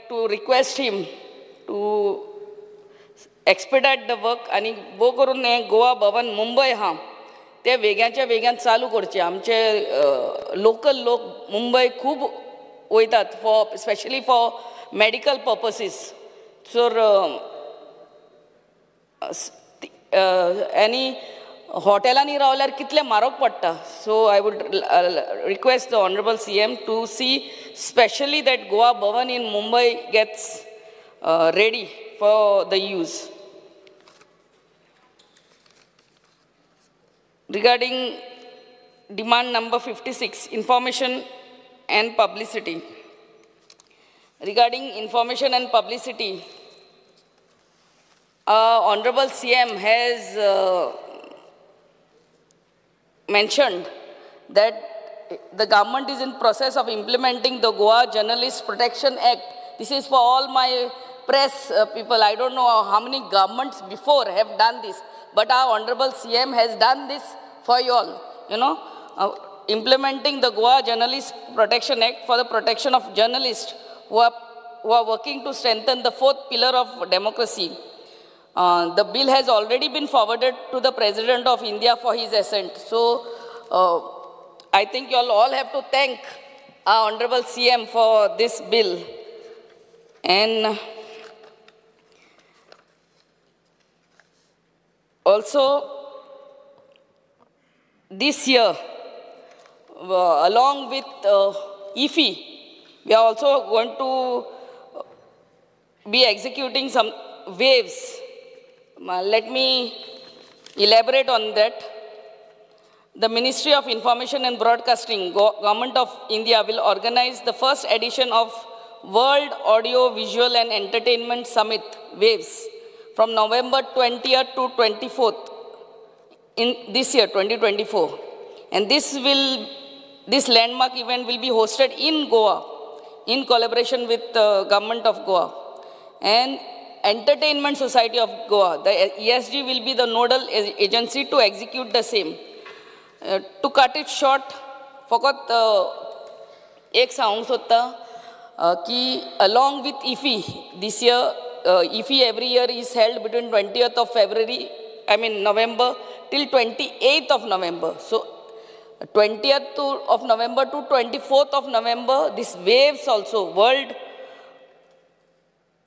to request him to expedite the work आणि बो करून Goa Bhavan Mumbai हा ते वेग्याच्या वेग्यान चालू करचे. आमचे local लोक मुंबई खूब वयतात for specially for medical purposes. So आनी हॉटेलांनी रावल्यार कितले म्हारग पडटा. So I would request the honourable CM to see specially that Goa Bhavan in Mumbai gets ready for the use. Regarding demand number 56, information and publicity. Regarding information and publicity, Honorable CM has mentioned that the government is in process of implementing the Goa Journalist Protection Act. This is for all my press people. I don't know how many governments before have done this, but our Honorable CM has done this for you all, implementing the Goa Journalist Protection Act for the protection of journalists who are working to strengthen the fourth pillar of democracy. The bill has already been forwarded to the President of India for his assent. So I think you all have to thank our Honorable CM for this bill. And also, this year, along with IFI, we are also going to be executing some waves. Let me elaborate on that. The Ministry of Information and Broadcasting, Government of India will organize the first edition of World Audio, Visual and Entertainment Summit, WAVES, from November 20th to 24th in this year, 2024. And this landmark event will be hosted in Goa in collaboration with the government of Goa and Entertainment Society of Goa. The ESG will be the nodal agency to execute the same. To cut it short, फकत एक सांगूंक सोदता की along with IFFI, this year IFFI every year is held between 20th of November till 28th of November. So 20th of November to 24th of November, this WAVES also, World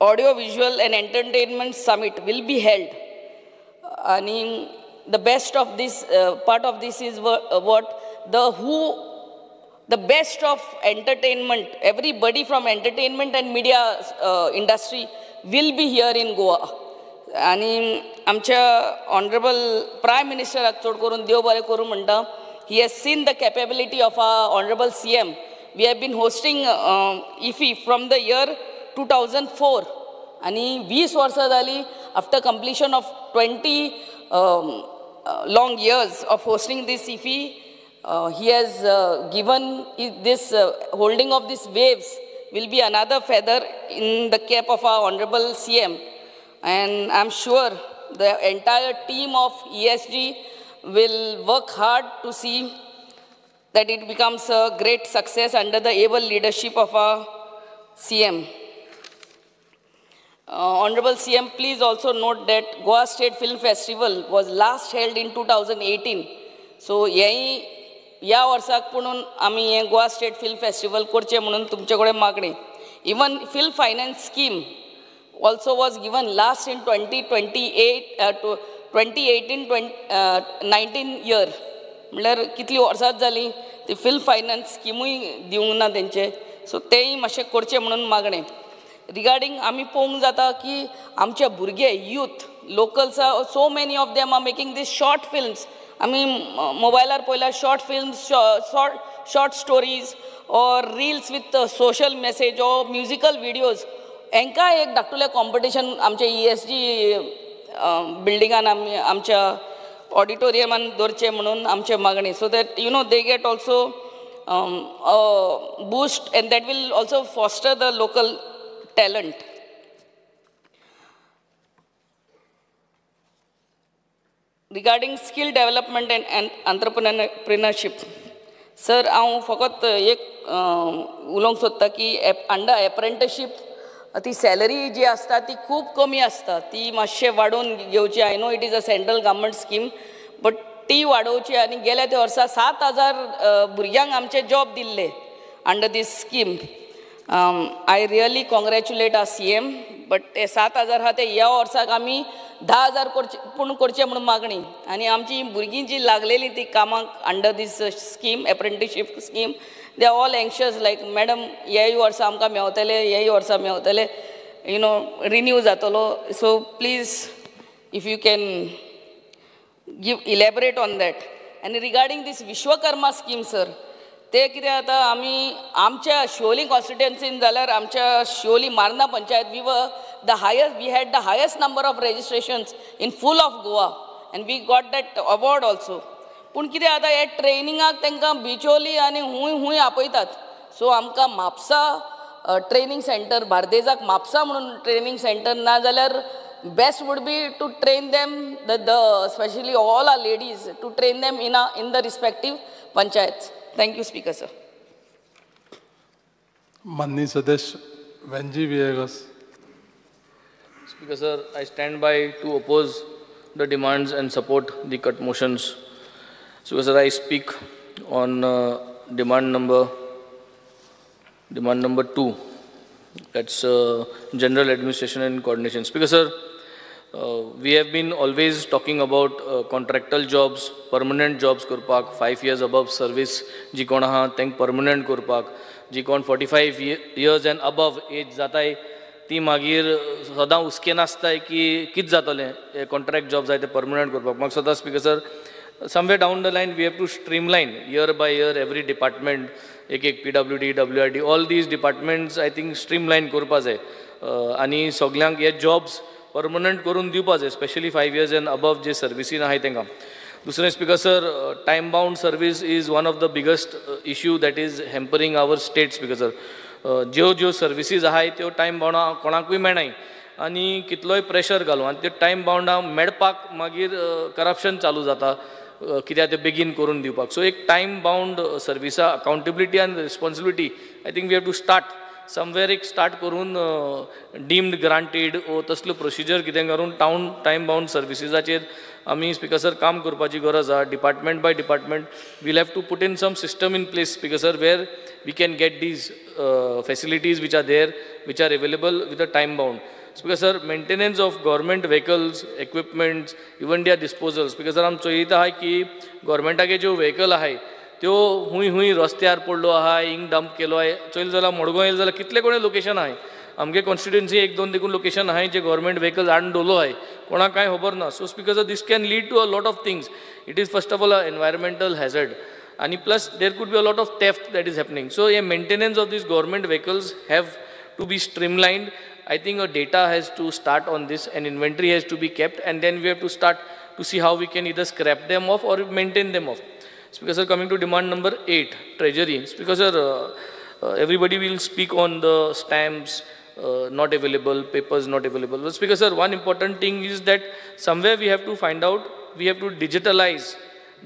Audio Visual and Entertainment Summit will be held. And the best of this, part of this is the best of entertainment, everybody from entertainment and media industry will be here in Goa. And आमच्या Honorable Prime Minister चड करून देव बरें करूं म्हणटा. He has seen the capability of our Honorable CM. We have been hosting IFFI from the year 2004. And 20 वर्सां जाली after completion of 20 long years of hosting this IFFI. He has given this holding of these waves will be another feather in the cap of our Honorable CM. And I'm sure the entire team of ESG will work hard to see that it becomes a great success under the able leadership of our CM. Honorable CM, please also note that Goa State Film Festival was last held in 2018. So, या वर्साक पुणून आमी हे Goa state film festival करचे म्हणून तुमचे कडेन मागणी. Even film finance scheme also was given last in 2018-19 year. म्हळ्यार कितली वर्सां जाली ती फिल्म फायनान्स स्किमूय दिवंक ना तेंचे. सो तेय मातशें करचें म्हणून मागणें. रिगार्डिंग आमी पळोवंक जाता की आमचे भुरगे youth locals so many of them are making this short films. आमी मोबायलार पळयल्यार short films, short stories or reels with social message or musical videos हांकां एक धाकटुलें कॉम्पिटिशन आमच्या ESG बिल्डिंगान आमच्या ऑडिटोरियमान दवरचें म्हणून आमचें मागणी. So that they get also boost and that will also foster the local talent. Regarding skill development and entrepreneurship, sir, हांव फकत एक उलोवंक सोदता की अंडर एप्रेंटिसशीप ती सॅलरी जी आसता ती खूब कमी आसता. ती मातशें वाडोवन घेवची. I know it is a central government scheme, but ती वाडोवची. आनी गेल्या त्या वर्सा 7,000 भुरग्यांक आमचे जॉब दिल्ले under this scheme. I really congratulate our CM, but ते 7,000 आहा ते ह्या वर्साक आमी 10,000 करचे म्हणून मागणी. आनी आमची भुरगीं जी लागलेली ती कामाक under this scheme, apprenticeship scheme, they are all anxious like madam हेय वर्सा आमकां मेवतले, हेय वर्सा मेवतले, रिन्यू जातलो. So please if you can give elaborate on that. आनी regarding this Vishwakarma scheme, sir, ते कितें जाता आमी आमच्या शिवोली कॉन्स्टिट्युएन्सीन जाल्यार आमच्या Siolim Marna panchayat we had the highest number of registrations in full of Goa and we got that award also. पूण कितें जाता हे ट्रेनिंगाक तांकां बिचोली आनी हुंय आपयतात. सो आमकां म्हापसा ट्रेनिंग सेंटर, बार्देजाक म्हापसा म्हणून ट्रेनिंग सेंटर ना जाल्यार best would be to train them specially all are ladies to train them in the respective panchayats. Thank you, Speaker, sir. माननीय सदस्य Venzy विएगस. Speaker, sir, I stand by to oppose the demands and support the cut motions. Speaker, sir, I speak on demand number 2. That's general administration and coordination. Speaker, sir, we have been always talking about contractual jobs, permanent jobs kurpak, 5 years above service, ji kon aha, tank permanent kurpak, ji kon 45 years and above age जाताय, ती मागीर सदां उसके नासताय की कित जातलें contract job जाय ते परमनंट करपाक. म्हाका सदां speaker sir, somewhere down the line we have to streamline year by year every department, एक PWD, WRD, all these departments I think streamline करपा जाय आनी सगल्यांक हे जॉब्स परमनंट करून दिवपा जाय, स्पेशली 5 years and above जे सर्विसीन आहाय तांकां. Dusre Speaker sir, time-bound service is one of the biggest issue that is hampering our state, Speaker sir. ज्यो सर्विसीज आहाय त्यो टायम बाउंड कोणाकूय मेळनाय आनी कितलोय प्रेशर घालूं आनी ते टायम बाउंड मेळपाक मागीर करप्शन चालू जाता कित्याक ते बेगीन करून दिवपाक. सो एक टायम बाउंड सर्विसा accountability and responsibility I think we have to start somewhere एक स्टार्ट करून डीम्ड ग्रांटेड ओ तसलो प्रोसिजर कितें करून टायम बाउंड सर्विसीसाचेर आमी स्पीकर सर काम करपाची गरज आहा. Department by department will have to put in some system in place speaker sir where we can get these facilities which are there, which are available with a time bound. Speaker sir, maintenance of government vehicles, equipments, even their disposals. Speaker sir, आम चोयता है कि government के जो vehicle है, त्यो हुई रस्त्यार पडलो आहाय, इंग डंप केलो आहे, चोयल जाल्यार मडगांव येयलो जाल्यार कितले कोणे लोकेशन आहे. आमगे कॉन्स्टिट्युएन्सी एक दोन देखून लोकेशन आहे जे गव्हर्मेंट व्हेकल्स हाडून दवरलो आहे, कोणाक कांय खबर ना. So speaker sir, this can lead to a lot of things. It is first of all a environmental hazard. And plus there could be a lot of theft that is happening. So a maintenance of these government vehicles have to be streamlined. I think a data has to start on this, and inventory has to be kept, and then we have to start to see how we can either scrap them off or maintain them off. Speaker sir, coming to demand number 8, treasury. Speaker sir, everybody will speak on the stamps not available, papers not available. But Speaker sir, one important thing is that somewhere we have to find out, we have to digitalize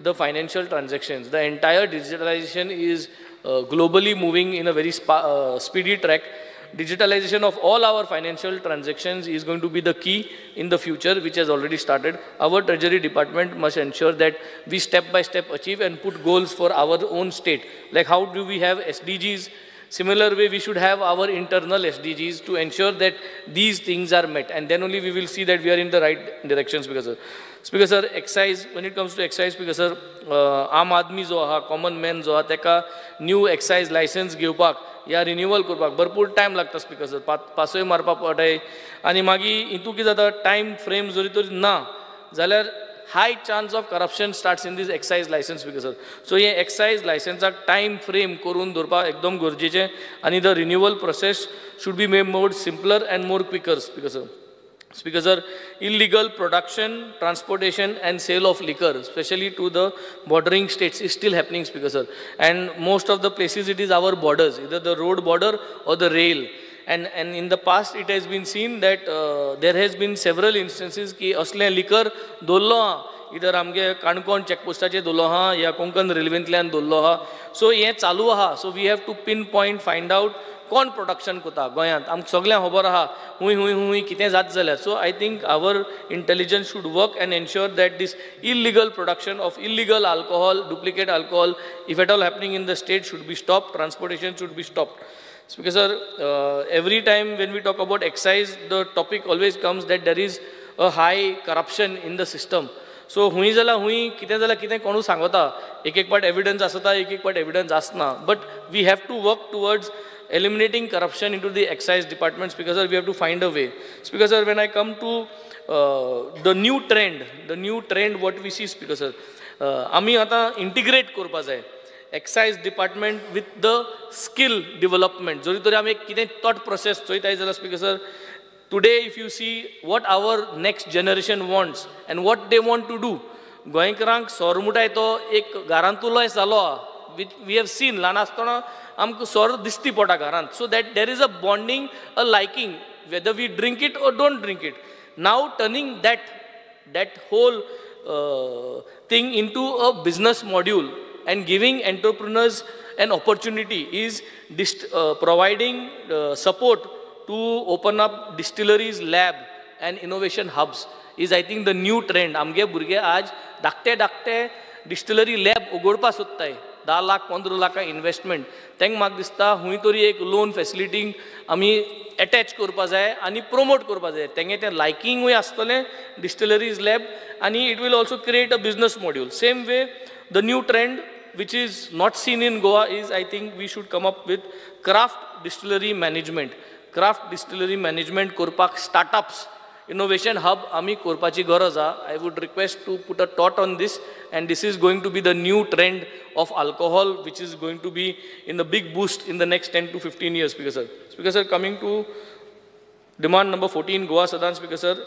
the financial transactions. The entire digitalization is globally moving in a very speedy track. Digitalization of all our financial transactions is going to be the key in the future, which has already started. Our Treasury Department must ensure that we step by step achieve and put goals for our own state. Like how do we have SDGs? Similar way, we should have our internal SDGs to ensure that these things are met, and then only we will see that we are in the right direction, Speaker sir. Speaker sir, excise, when it comes to excise, Speaker sir, आम आदमी जो आहा, common man जो आहा, तेका new excise license घेवपाक या renewal करपाक भरपूर टायम लागता स्पीकर सर. पासोय मारपाक पडटाय आनी मागीर हितून कितें जाता, टायम फ्रेम जरी तर ना जाल्यार high chance of corruption starts in this excise license, Speaker sir. So ये excise license time frame करून दवरपाक एकदम गरजेचें, आनी the renewal process should be made more simpler and more quicker, Speaker sir. Speaker sir, illegal production, transportation and sale of liquor, especially to the bordering states, is still happening, Speaker sir. And most of the places it is our borders, either the road border or the rail. And in the past it has been seen that there has been several instances कि असले liquor दोल्लो हा, either आमगे काणकोण चेकपोस्टाचे दोल्लो हा या कोंकण रेल्वेंतल्यान दोल्लो हा. सो हे चालू आहा. So we have to pinpoint find out कोण प्रोडक्शन करता गोंयांत. आमकां सगळ्यांक खबर आहा हुंय कितें जाता जाल्यार. So I think our intelligence should work and ensure that this illegal production of illegal alcohol, duplicate alcohol, if at all happening in the state, should be stopped. Transportation should be stopped. Speaker sir, every time when we talk about excise, the topic always comes that there is a high corruption in the system. So हुई जाल्यार हुई, कितें जाल्यार कितें कोणूय सांगता, एक पाट एविडन्स आसता, एक पाट एविडन्स आसना. But we have to work towards eliminating corruption into the excise department, Speaker sir. We have to find a way. Speaker sir, when I come to the new trend what we see, Speaker sir, आमी आतां integrate करपा जाय excise department with the skill development. जरी तरी आमी कितें thought process चोयताय जाल्यार, Speaker sir, today if you see what our next generation wants and what they want to do, गोंयकारांक सोर मुटाय तो एक घरांतुलोय जालो, which we have seen ल्हान आसतना आमकां सोर दिसती पडटा घरांत. So that there is a bonding, a liking, whether we drink it or don't drink it. Now turning that whole thing into a business module and giving entrepreneurs an opportunity is providing support to open up distilleries, lab and innovation hubs is, I think, the new trend. आमगे भुरगे आज धाकटे distillery lab उगडपा सोदताय. 10 lakh 15 lakh investment. तेंक म्हाका दिसता हुंय तरी एक लोन फॅसिलिटी आमी अटॅच करपा जाय आनी प्रमोट करपा जाय. तेंगे तें लायकिंगूय आसतलें डिस्टिलरीज लॅब, आनी it will also create a business module. Same way the new trend which is not seen in Goa is, I think, we should come up with craft distillery management. Craft distillery management korpak startups, innovation hub ami korpachi गरज आहा. I would request to put a thought on this, and this is going to be the new trend of alcohol, which is going to be in a big boost in the next 10 to 15 years, Speaker sir. Speaker sir, coming to demand number 14, Goa Sadan, Speaker sir,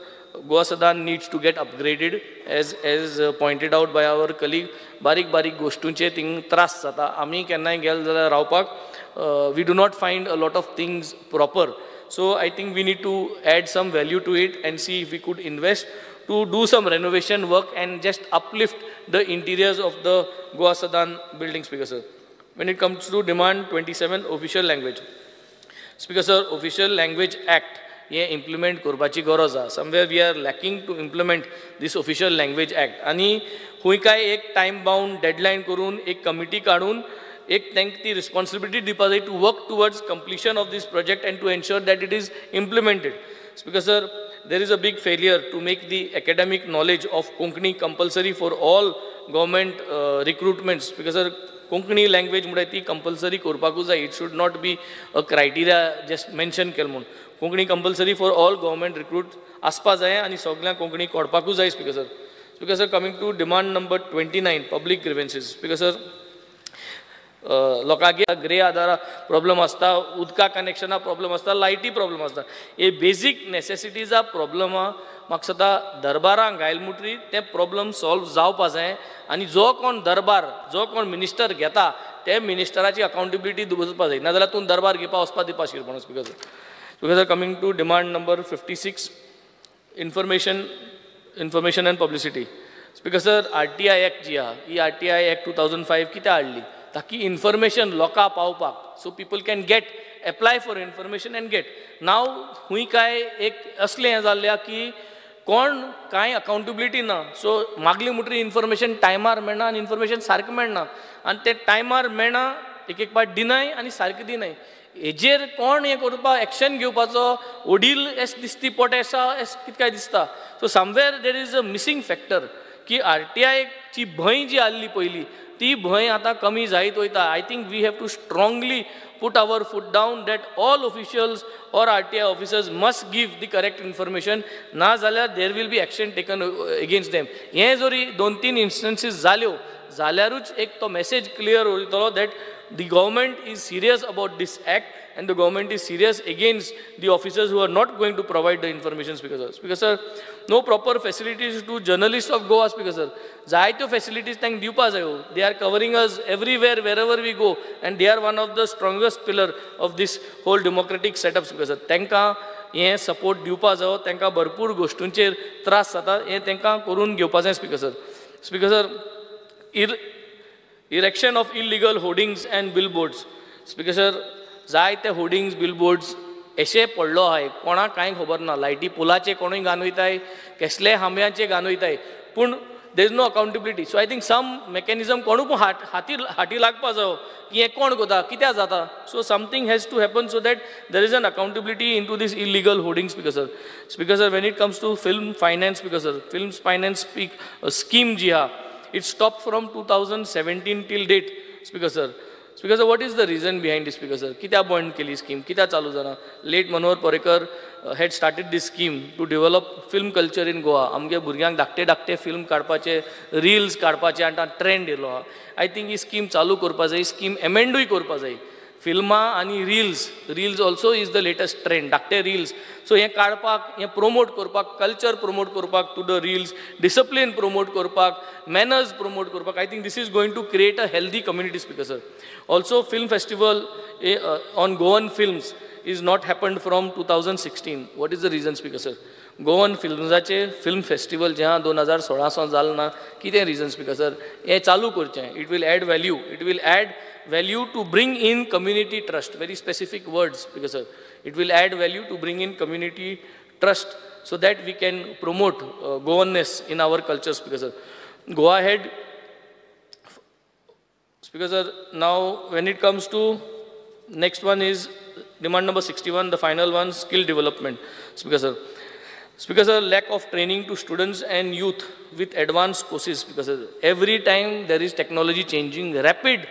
Goa Sadan needs to get upgraded, as pointed out by our colleague. Barik gostunche ting tras jata. Ami kennay gel jala rawpak. We do not find a lot of things proper. So I think we need to add some value to it and see if we could invest to do some renovation work and just uplift the interiors of the Goa Sadan building, Speaker Sir. When it comes to demand 27, official language. Speaker Sir, Official Language Act, ye implement korbachi goroza. Somewhere we are lacking to implement this Official Language Act. Ani hui kai ek time bound deadline kurun, ek committee kadun, ek tank the responsibility deposit to work towards completion of this project and to ensure that it is implemented. Speaker Sir, there is a big failure to make the academic knowledge of Konkani compulsory for all government recruitments. Speaker Sir, Konkani language mudai compulsory korpaku jai. It should not be a criteria just mentioned kelmun. Konkani compulsory for all government recruits aspa jai ani sogla Konkani korpaku jai, Speaker Sir. Speaker Sir, coming to demand number 29, public grievances. Speaker Sir, लोकांगे ग्रे आधारा problem आसता, उदका कनेक्शना problem आसता, लायटी problem आसता. हे basic नेसेसिटीजा problem म्हाका सदा दरबारांक गायल मुटरी ते प्रॉब्लम सॉल्व जावपा जाय आनी जो कोण दरबार, जो कोण मिनिस्टर घेता ते मिनिस्टराची अकाउंटेबिलिटी दवरपा जाय. नाजाल्यार तूं दरबार घेवपा वचपा दिवपा शिरपण. Speaker sir. Speaker sir, coming to demand number 56, information and publicity. Speaker sir, RTI act जी आहा, ही RTI एक्ट 2005 कित्याक हाडली? ताकि इन्फॉर्मेशन लोकां पावपाक, so people can get apply for information and get. नाव हुंय काय एक असलें हें जाल्लें की कोण कांय अकाउंटेबिलिटी ना. सो मागली म्हणटरी इन्फॉर्मेशन टायमार मेळना आनी इन्फॉर्मेशन सारकें मेळना आनी ते टायमार मेळना, एक पाट दिनाय आनी सारकें दिनाय. हेजेर कोण हें करपाक एक्शन घेवपाचो ओडील एस दिसती पोटे एस कितें काय दिसता. So somewhere there is a missing factor की RTI ची भंय जी आसली पयली ती भंय आतां कमी जायत वयता. I think we have to strongly put our foot down that all officials or RTI officers must give the correct information. Na zalyar there will be action taken against them. He jori 2-3 instances zalyaruch ek to message clear urtalo that the government is serious about this act and the government is serious against the officers who are not going to provide the information. Speaker sir. Speaker sir, no proper facilities to journalists of Goa. Speaker sir, zaito facilities thank diupa jayo. They are covering us everywhere, wherever we go, and they are one of the strongest pillar of this whole democratic setup. Speaker sir, thanka हे support diupa jayo, thanka भरपूर गोष्टींचेर त्रास जाता, हे thanka करून घेवपा जाय. Speaker sir. Speaker sir, erection of illegal hoardings and billboards. Speaker sir, जायते hoardings billboards अशे पडलो आहाय, कोणाक कांय खबर ना. लायटी पोलाचे कोणूय गानयताय, कसले हांब्याचे गानयताय, पूण there is no accountability. So I think some mechanism कोणूय हाती लागपा जायो की हे कोण करता, कित्याक जाता. So something has to happen so that there is an accountability in to this illegal hoarding. Speaker sir. Speaker sir, when it comes to film finance. Speaker sir, film finance scheme जी आहा, it stop from 2017 till date. Speaker sir. Speaker sir, what is the reason behind this? Speaker sir, कित्या बंद केली scheme, कित्या चालू जाना. Late Manohar Parrikar had started this scheme to develop film culture in Goa. आमगे भुरग्यांक धाकटे फिल्म काडपाचे, रील्स काडपाचे आनी ट्रेंड येयलो आहा. आय थिंक ही स्कीम चालू करपा जाय, स्कीम एमेंडूय करपा जाय. फिल्मां आनी reels also is the latest trend, धाकटे रील्स. सो हें काडपाक, हें प्रोमोट करपाक, कल्चर प्रोमोट करपाक to the reels, discipline promote करपाक, manners promote करपाक. I think this is going to create a healthy community. Speaker sir. Also, film festival on Goan films is not happened from 2016. What is the reason? Speaker sir. Goan filmsaचे film festival जेहा 2016 जाल ना, कितें reason? Speaker sir. हे चालू करचें. It will add value. It will add value to bring in community trust. Very specific words. Speaker sir. It will add value to bring in community trust so that we can promote Goanness in our culture. Speaker sir. Go ahead. Speaker sir, now when it comes to next one is demand number 61, the final one, skill development. Speaker sir. Speaker sir, lack of training to students and youth with advanced courses. Speaker sir, every time there is technology changing, rapid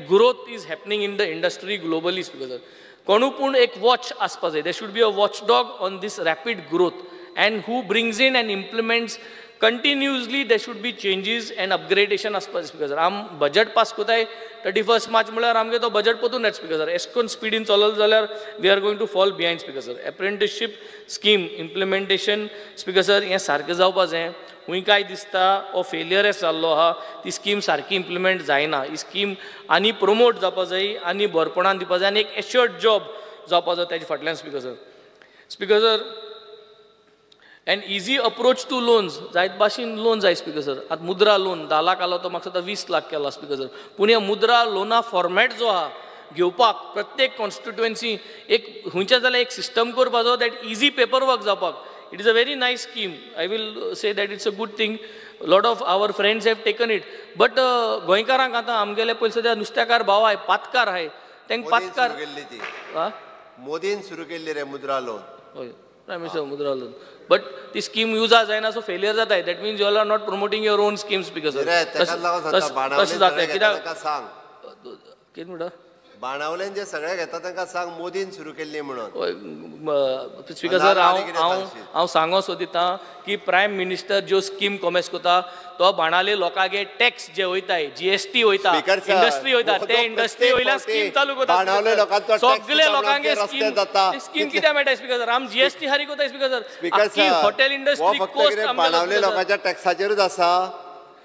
growth is happening in the industry globally. Speaker sir, कोणू पूण एक watch आसपा जाय. There should be a watchdog on this rapid growth and who brings in and implements continuously there should be changes and upgradation as per speaker sir. आम budget pass कोताय 31st March म्हळ्यार आमगे तो budget पोतून येता speaker sir. Ascon स्पीडीन चलल जाल्यार we are going to fall behind speaker sir. Apprenticeship scheme implementation speaker sir हे सारकें जावपा जाय. हुंय काय दिसता ओ फेलियर जाल्लो आहा, ती स्कीम सारकी इम्प्लिमेंट जायना. ही स्कीम आनी प्रमोट जावपा जाय, आनी बरपणान दिवपा जाय, आनी एक एश्योर्ड जॉब जावपा जाय तेजे फाटल्यान speaker sir. Speaker sir, an easy approach to loans, जायत भाशेन लोन जाय स्पीकर सर. आतां मुद्रा लोन 10 लाख आलो तो म्हाका सद्दां 20 लाख केला स्पीकर सर. पूण हे मुद्रा लोना फॉर्मॅट जो आहा घेवपाक प्रत्येक कॉन्स्टिट्युएन्सी एक हुंयच्या जाल्यार एक सिस्टम करपाचो दॅट इजी पेपर वर्क जावपाक. It is a very nice scheme. I will say that it's a good thing. A lot of our friends have taken it. But गोंयकारांक आतां आमगेले पयलीं सद्या नुस्तेकार भाव आहाय, पातकार आहाय, तांकां पातकार मोदीन सुरू केल्ली रे मुद्रा लोन. हय, prime minister Mudra loan. But ती स्कीम यूज जायना सो फेलियर जाताय. That means you are not promoting your own schemes because तशें जाता. कित्याक सांग कितें म्हणटा बाणावलेन जे सगळे घेता तांकां सांग मोदीन सुरू केल्ली म्हणून. स्पीकर सर, हांव सांगो सोदिता की प्रायम मिनिस्टर ज्यो स्कीम कॉमेस करता तो बाणाले लोकांगे टॅक्स जे वयताय, जीएसटी वयता, इंडस्ट्री वयता, ते इंडस्ट्री वयल्यान स्कीम चालू करता. सगळे लोकांगे स्कीम कित्याक मेळटा स्पीकर सर? आम जीएसटी हारी कोताय speaker sir. Hotel industry coast बाणावले लोकांच्या टॅक्साचेरूच आसा.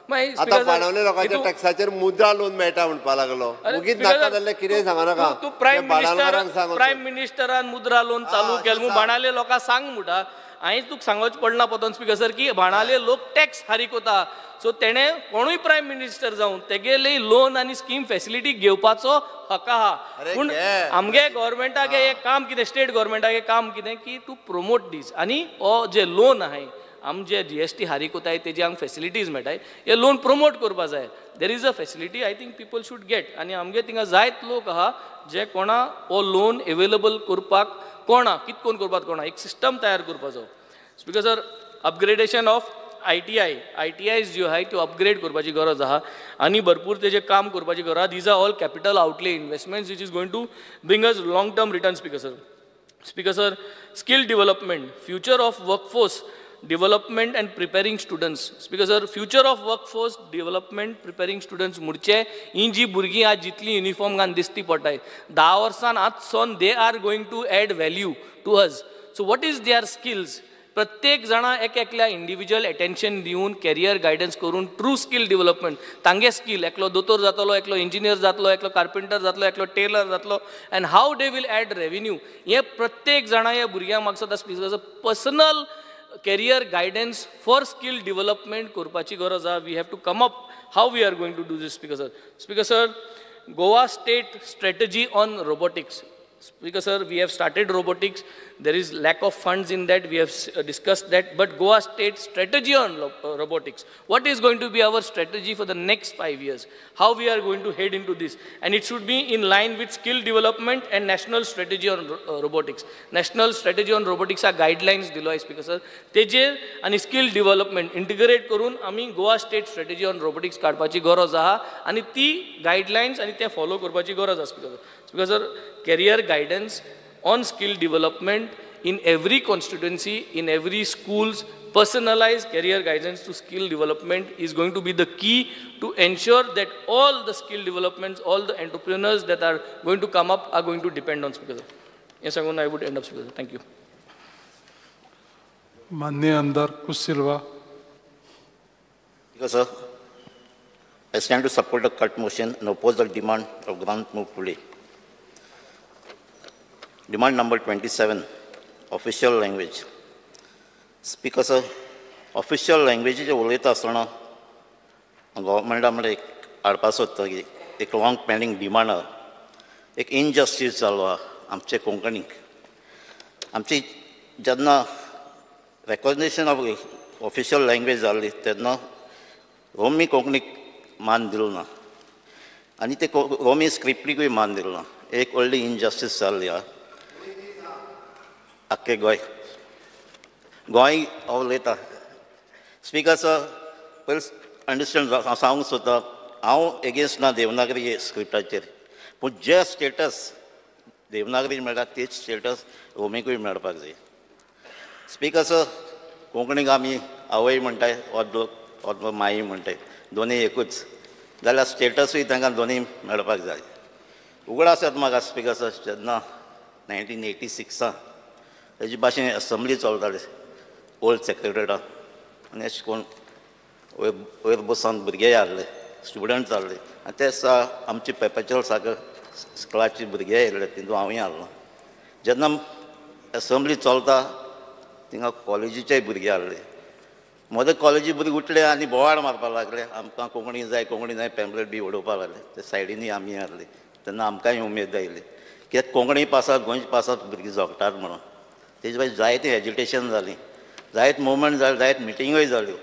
आता बाणावले लोकांच्या टॅक्साचेर मुद्रा लोन मेळटा म्हणपा लागलो. मुगीत नाका जाल्यार कितें सांगो नाका. तूं प्रायम मिनिस्टरान मुद्रा लोन चालू केलें म्हूण बाणाले लोकांक सांग म्हणटा. हांवें तुका सांगोवचें पडना पतन स्पीकर सर की बाणाले लोक टॅक्स हारी कोता. सो तेणे कोणूय प्रायम मिनिस्टर जावन तेगेली लोन आनी स्कीम फॅसिलिटी घेवपाचो हक आहा. पूण आमगे गव्हर्मेंटाक एक काम कितें, स्टेट गव्हर्मेंटाक एक काम कितें की टू प्रमोट दीस. आनी हो जे लोन आहाय आम जे जीएसटी हारी कोताय तेजी हांगा फॅसिलिटीज मेळटाय, हे लोन प्रमोट करपा जाय. देर is a facility I think people should gate. आनी आमगे थिंगा जायत लोक आहा जे कोणा हो लोन अवेलेबल करपाक कोणा कित कोन करपाक कोणा एक सिस्टम तयार करपाचो. Speaker sir, upgradation of ITIs ज्यो आहाय त्यो अपग्रेड करपाची गरज आहा आनी भरपूर तेजें काम करपाची गरज आहा. These are all capital outlay investments which is going to bring us long term return. Speaker sir, speaker sir, skill development, future of workforce development and preparing students. Speaker sir, future of workforce development preparing students मुडचे ही जी भुरगीं आज जितली uniform घान दिसती पडटाय 10 वर्सान आजसून they are going to add value to us. So what is their skills? प्रत्येक जाणा एक एकल्या इंडिविज्युअल अटेन्शन दिवन कॅरियर गायडन्स करून ट्रू स्किल डेव्हलपमेंट तांगे स्कील एकलो दोतोर जातलो, एकलो इंजिनियर जातलो, एकलो कार्पेंटर जातलो, एकलो टेलर जातलो, and how they will add revenue. हे प्रत्येक जाणा ह्या भुरग्यांक म्हाका सदां speaker personal career guidance for skill development करपाची गरज आहा. We have to come up how we are going to do this. Speaker sir, Speaker sir, Goa state strategy on robotics. Speaker sir, we have started robotics. There is lack of funds in that. We have discussed that. But Goa state strategy on robotics. What is going to be our strategy for the next 5 years? How we are going to head into this? And it should be in line with skill development and national strategy on robotics. National strategy on robotics are guidelines दिलो आहे Speaker sir. तेजेर आणि skill development integrate करून आम्ही Goa state strategy on robotics काडपाची गरज आहा आणि ती guidelines आणि ते follow करपाची गरज आहा Speaker sir. Speaker sir, career guidance on skill development in every constituency, in every schools, personalized career guidance to skill development is going to be the key to ensure that all the skill developments, all the entrepreneurs that are going to come up are going to depend on Speaker. Yes, I would end up Speaker. Thank you. माननीय आमदार कुश सिल्वा. Because, sir, I stand to support the cut motion and oppose the demand of grant move today. Demand number 27, official language. Speaker sir, official language जे उलयता आसतना गव्हर्मेंटा म्हळ्यार एक हाडपा सोदता की एक लॉंग पेंडींग डिमांड आहा, एक इनजस्टीस जालो आहा आमचे कोंकणीक. आमची जेन्ना रेकॉग्निशन ऑफ ऑफिशियल लँग्वेज जाल्ली तेन्ना रोमी कोंकणीक मान दिलो ना आनी ते रोमी स्क्रिप्टीकूय मान दिलो ना. एक व्हडली इनजस्टीस जाल्ली आहा आख्खे गोंय उलयता. स्पीकर सर, पयलीं अंडरस्टँड सांगूंक सोदता हांव एगेन्स्ट ना देवनागरी स्क्रिप्टाचेर, पूण जे स्टेटस देवनागरी मेळटा तेच स्टेटस रोमीकूय मेळपाक जाय. स्पीकर सर, कोंकणीक आमी आवय म्हणटाय ओर माई म्हणटाय दोनूय एकूच जाल्यार स्टेटसूय तांकां दोनूय मेळपाक जाय. उगड आसत म्हाका स्पीकर सर जेन्ना 1986 तेजे भाशेन असेंब्ली चलताली ओल्ड सेक्रेटरेटान आनी अशें करून वयर बसून भुरगे आहले स्टुडंट्स आहले आनी ते दिसा आमचे पेपॅच्युअल सारके स्कुलाचे भुरगे येयले तितून हांवूय आहलो. जेन्ना असेंब्ली चलता थिंगा कॉलेजीचे भुरगे आहले. मदें कॉलेजी भुरगे उठले आनी बोवाळ मारपाक लागले आमकां कोंकणी जाय पॅम्पलेट बी उडोवपाक लागले. ते सायडीनूय आमी आहले तेन्ना आमकांय उमेद आयली कित्याक कोंकणी पासात गोंयचे पासात भुरगीं जगतात म्हणून. तेजे भायर जायती एज्युटेशन जालीं, जायत मुवमेंट जाले, जायत मिटिंगूय जाल्यो,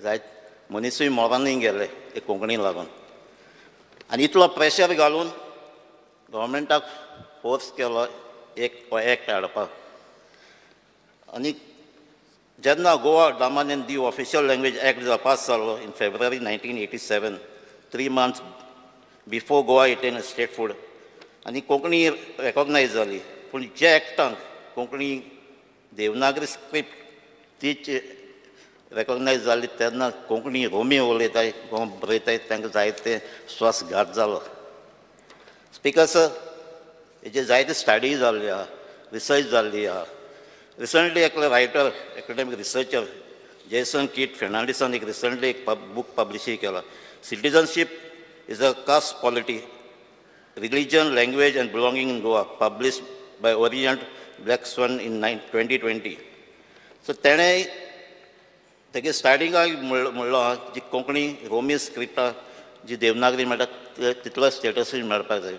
जायत मनीसूय मोरानूय गेले एक कोंकणी लागून. आनी इतलो प्रेशर घालून गव्हर्मेंटाक फोर्स केलो एक एक्ट हाडपाक. आनी जेन्ना Goa Daman and Diu official language act जो पास जालो इन फेब्रुवारी 1987, 3 months before Goa attain statehood, आनी कोंकणी रेकॉग्नायज जाली. पूण जे एक्टान कोंकणी देवनागरी स्क्रिप्ट तीच रेकॉग्नायज जाली तेन्ना कोंकणी रोमी उलयताय बरयताय तांकां जायते स्वासघात जालो. स्पीकर सर हेजे जायते स्टडी जाल्ली आहा, रिसर्च जाल्ली आहा. रिसंटली एकले writer academic researcher Jason Keith फेर्नांडीसान एक रिसंटली एक बूक पब्लिशूय केला, citizenship is a caste polity, religion, language and belonging in Goa, published by Orient Blackswan in इन 2020. सो तेणें तेगे स्टार्टिंगाक म्हणलो जी कोंकणी रोमी स्क्रिप्टां जी देवनागरी मेळटा तितलो स्टेटसूय मेळपाक जाय.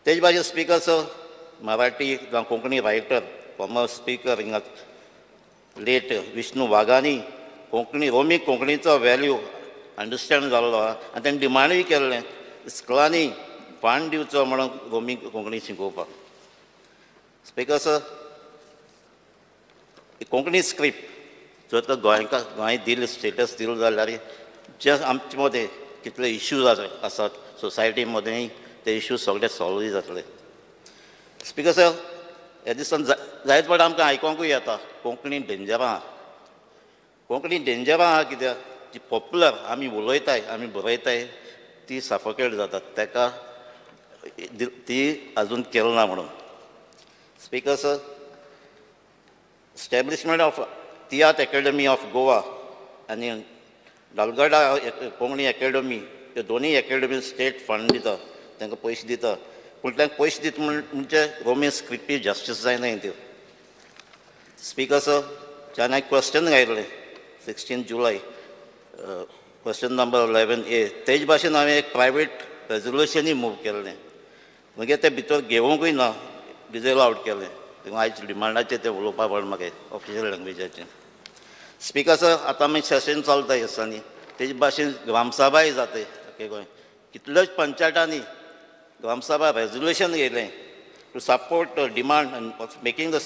तेजे भाशेन स्पीकर सर मराठी जावं कोंकणी रायटर फॉर्मर स्पीकर हिंगा लेट विष्णू वाघानी कोंकणी रोमी कोंकणीचो वॅल्यू अंडरस्टँड जाल्लो आहा आनी ताणें डिमांडूय केल्लें स्कुलांनी फंड दिवचो म्हणून रोमी कोंकणी शिकोवपाक. स्पीकर सर कोंकणी स्क्रिप्ट जर तर गोंय दिली स्टेटस दिलो जाल्यार जे आमचे मदें कितले इश्यूज आसात सोसायटी मदेंय ते इश्यूज सगळे सॉल्व जातले. स्पीकर सर ह्या दिसान जायत फावट आमकां आयकोंकूय येता कोंकणी डेंजरां आहा. कोंकणी डेंजरां आहा कित्याक जी पॉप्युलर आमी उलयताय आमी बरयताय ती सफोकेट जातात, ताका ती आजून केलो ना म्हणून. Speaker sir establishment of tiatr academy of Goa आनी डालगडा कोंकणी अकॅडमी ह्यो दोनूय अकॅडमी स्टेट फंड दिता, तांकां पयशे दिता. पूण तांकां पयशे दिता म्हणजे रोमी स्क्रिप्टी जस्टीस जायनाय त्यो. स्पीकर सर जेन्ना एक क्वेश्चन घायल्लें 16 जुलय क्वेश्चन नंबर 11A तेजे भाशेन हांवें एक प्रायवेट रेजोल्युशनूय मूव केल्लें. मागीर ते भितर घेवंकूय ना, डिजेल आवट केलें. आयज डिमांडाचेर ते उलोवपा पडलें म्हाका ऑफिशियल लँग्वेजाचेर. स्पीकर सर आतां आमी सेशन चलता ह्या दिसांनी तेजे भाशेन ग्रामसभाय जाताय ओके गोंय. कितल्योच पंचायतांनी ग्रामसभा रेजोल्युशन घेयलें to support demand and making the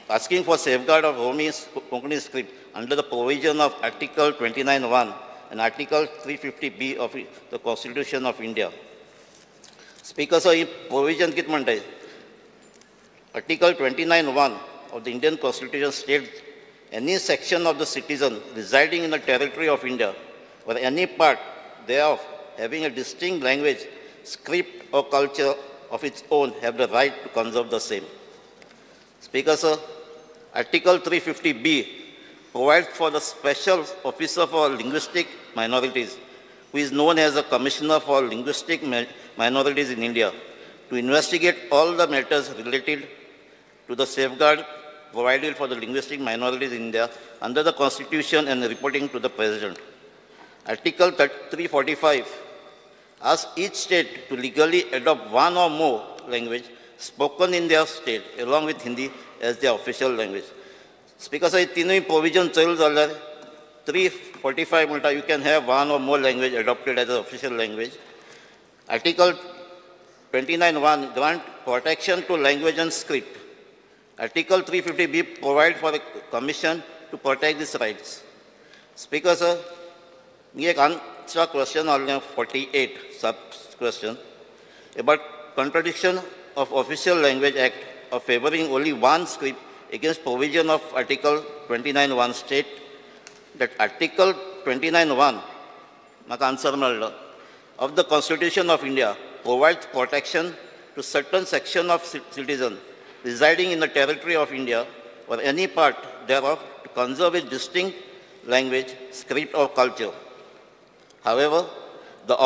asking for safeguard of Romi Konkani script under the provision of Article 29(1) and Article 350B of the Constitution of India. Speaker, so this provision kit mantay. Article 29(1) of the Indian Constitution states any section of the citizen residing in the territory of India or any part thereof having a distinct language, script or culture of its own have the right to conserve the same. Speaker, sir, Article 350B provides for the Special Officer for Linguistic Minorities, who is known as the Commissioner for Linguistic Minorities in India, to investigate all the matters related to the safeguard provided for the linguistic minorities in India under the Constitution and reporting to the President. Article 345 asks each state to legally adopt one or more language spoken in their state along with Hindi as their official language. Speaker, so तीनूय provision चल जाल्यार 345 म्हणटा you can have one or more language adopted as an official language. Article 29(1) grant protection to language and script. Article 350B provide for the Commission to protect these rights. Speaker, sir, me एक answer question on 48 sub question about contradiction of Official Language Act of favoring only one script against provision of Article 29(1) state that Article 29(1) of the Constitution of India provides protection to certain section of citizens residing in the territory of India or any part thereof to conserve its distinct language, script or culture. However, the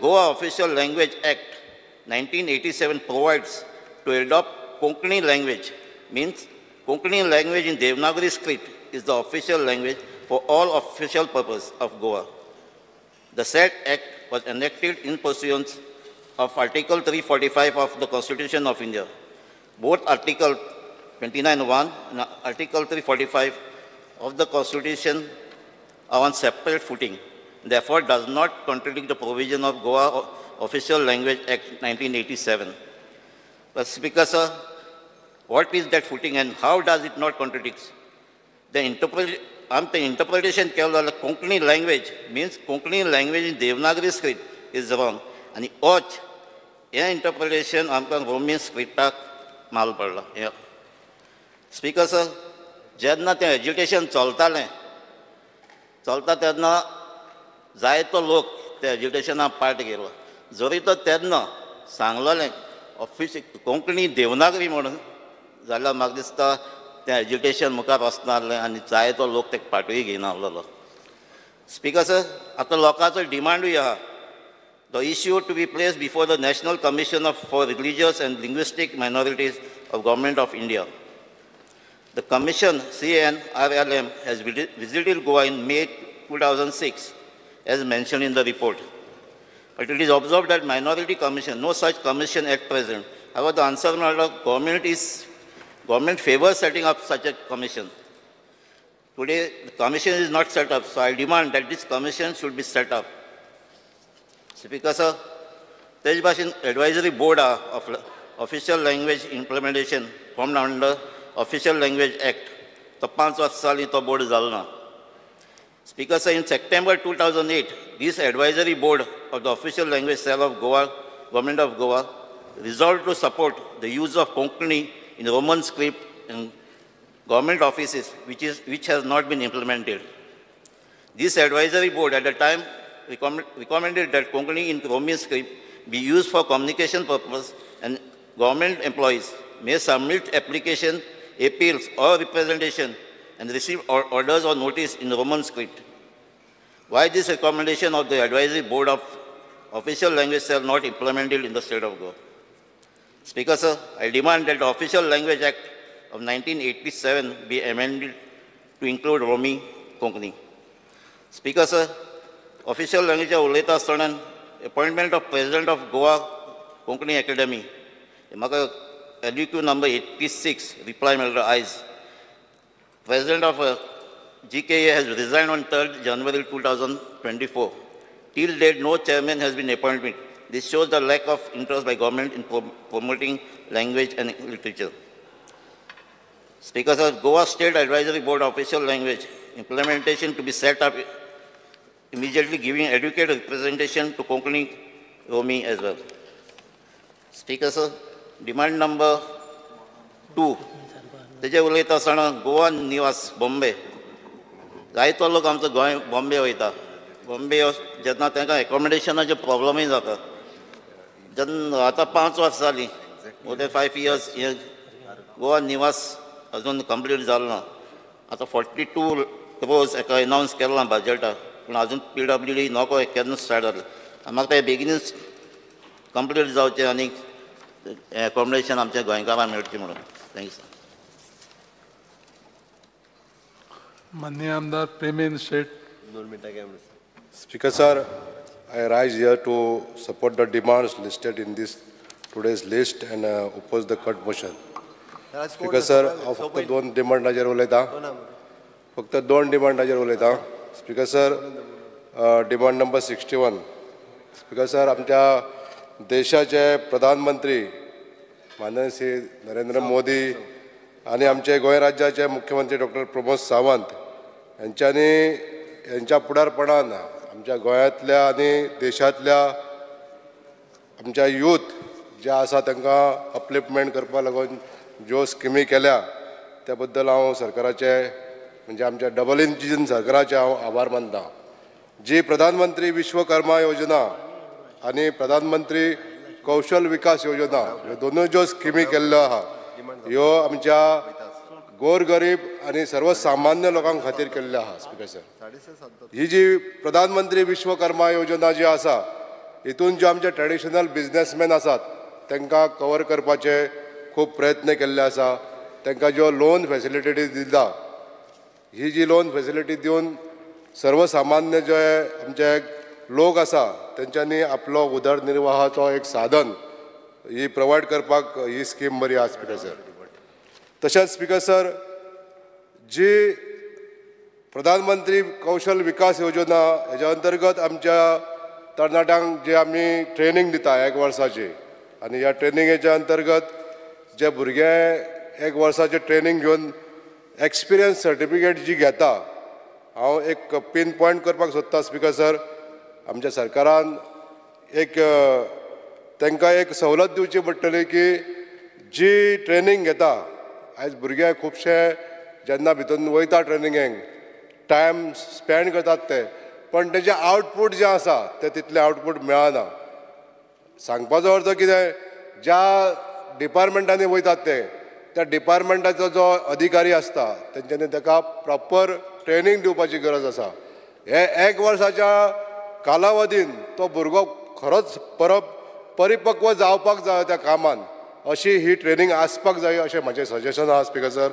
Goa Official Language Act 1987 provides to adopt Konkani language, means Konkani language in Devanagari script is the official language for all official purposes of Goa. The said act was enacted in pursuance of Article 345 of the Constitution of India. Both Article 29(1) and Article 345 of the Constitution are on separate footing, therefore does not contradict the provision of Goa Official Language Act 1987. But Speaker, sir, what is that footing and how does it not contradict? The interpretation of Konkani language means Konkani language in Devanagari script is wrong. And the interpretation of Roman script mal padla. Speaker, sir, जेन्ना तें education चलतालें तेन्ना जायतो लोक त्या एज्युकेशनाक part घेतलो. जरी तो तेन्ना सांगलोलें कोंकणी देवनागरी म्हणून जाल्यार म्हाका दिसता तें एज्युकेशन मुखार वचनासलें आनी जायतो लोक तेका पार्टूय घेयनासलो. स्पीकर सर, आतां लोकांचो डिमांडूय आहा. The issue to be placed before the National Commission for Religious and Linguistic Minorities of Government of India. The Commission, CNRLM, has visited Goa in May 2006, as mentioned in the report. But it is observed that Minority Commission, no such commission at present. However, the answer of the government favors setting up such a commission. Today, the commission is not set up, so I demand that this commission should be set up. Speaker, sir, तेज भाशेन advisory board of official language implementation formed under Official Language Act. तो 5 वर्ष जाली तो board जालो ना. Speaker, sir, in September 2008, this advisory board of the Official Language Cell of Goa, Government of Goa, resolved to support the use of Konkani in Roman script in government offices, which has not been implemented. This advisory board at the time recommended that Konkani in Roman script be used for communication purpose, and government employees may submit application, appeals or representation and receive orders or notice in Roman script. Why this recommendation of the advisory board of Official Language Cell not implemented in the state of Goa? Speaker, sir, I demand that the Official Language Act of 1987 be amended to include Romi Konkani. Speaker, sir, official language उलयता आसतना appointment of President of Goa Konkani Academy. म्हाका LUQ number 86 reply मेळ्ळो आयज. President of GKA has resigned on 3rd January 2024. Till date, no chairman has been appointed. This shows the lack of interest by government in promoting language and literature. Speaker, sir, Goa State Advisory Board Official Language implementation to be set up immediately, giving adequate representation to Konkani Romi as well. Speaker, sir, demand number 2. तेजे उलयता आसतना गोवा निवास बॉम्बे जायतो लोक आमचो गोंय बॉम्बे वयता. बॉम्बे जेन्ना तांकां एकोमोडेशनाचे प्रॉब्लमूय जाता. जेन्ना आतां 5 वर्स जालीं, मोर देन 5 years हे गोवा निवास अजून कंप्लीट जालो ना. आतां 42 crores एका अनावन्स केलां बजेटाक, पूण अजून PWD नको केन्ना स्टार्ट जालें. म्हाका तें बेगीनच कंप्लीट जावचें आनी एकोमोडेशन आमच्या गोंयकारांक मेळचें म्हणून. Thank you sir. माननीय आमदार Premendra Sheth. Speaker, sir, I rise here to support the demands listed in this today's list and oppose the cut motion. Speaker, sir, फक्त 2 डिमांडाचेर उलयता. फक्त 2 डिमांडाचेर उलयता. Speaker, sir, demand number 61. Speaker, sir, आमच्या देशाचे प्रधानमंत्री माननीय श्री नरेंद्र मोदी आणि आमचे गोंय राज्याचे मुख्यमंत्री डॉक्टर प्रमोद सावंत यांच्या पुढारपणान आमच्या गोंयांतल्या आणि देशांतल्या आमच्या यूथ जे आसा तांकां अपलिफ्टमेंट करपा लागून ज्यो स्किमी केल्या त्या बद्दल हांव सरकाराचे म्हणजे आमच्या डबल इंजिन सरकाराचे हांव आभार मानता. जी प्रधानमंत्री विश्वकर्मा योजना आणि प्रधानमंत्री कौशल विकास योजना ह्यो दोनूय ज्यो स्किमी केल्ल्यो आहा ह्यो आमच्या गोरगरीब आणि सर्वसामान्य लोकां खातीर केल्ल्यो आहा. स्पीकर सर, ही जी प्रधानमंत्री विश्वकर्मा योजना जी आसा हितून जे आमचे ट्रेडिशनल बिझनेसमॅन आसात तांकां कवर करपाचे खूब प्रयत्न केल्ले आसा. तांकां ज्यो लोन फॅसिलिटी दिता ही जी लोन फॅसिलिटी दिवन सर्वसामान्य जे आमचे लोक आसा तेंच्यांनी आपलो उदरनिर्वाहाचो एक साधन ही प्रोवायड करपाक ही स्कीम बरी आसा. स्पीकर सर, तशेंच स्पीकर सर जी प्रधानमंत्री कौशल विकास योजना हेच्या अंतर्गत आमच्या तरणाट्यांक जे आमी ट्रेनींग दिता 1 वर्साची आनी ह्या ट्रेनिंगेच्या अंतर्गत जे भुरगे 1 वर्साचे ट्रेनींग घेवन एक्सपिरियन्स सर्टिफिकेट जी घेता हांव एक पिन पॉयंट करपाक सोदता. स्पीकर सर, आमच्या सरकारान एक तांकां एक सवलत दिवची पडटली की जी ट्रेनींग घेता आयज भुरगे खुबशे जेन्ना भितून वयता ट्रेनिंगेक टायम स्पेंड करतात ते पण तेजें आउटपूट जें आसा तें तितलें आउटपूट मेळना. सांगपाचो अर्थ कितें, ज्या डिपार्टमेंटांनी वयतात ते त्या डिपार्टमेंटाचो जो अधिकारी आसता तेंच्यांनी ताका प्रॉपर ट्रेनींग दिवपाची गरज आसा. हे 1 वर्साच्या कालावधीन तो भुरगो खरोच परिपक्व जावपाक जाय त्या कामान अशी ही ट्रेनींग आसपाक जाय अशें म्हजें सजेशन आहा. स्पीकर सर,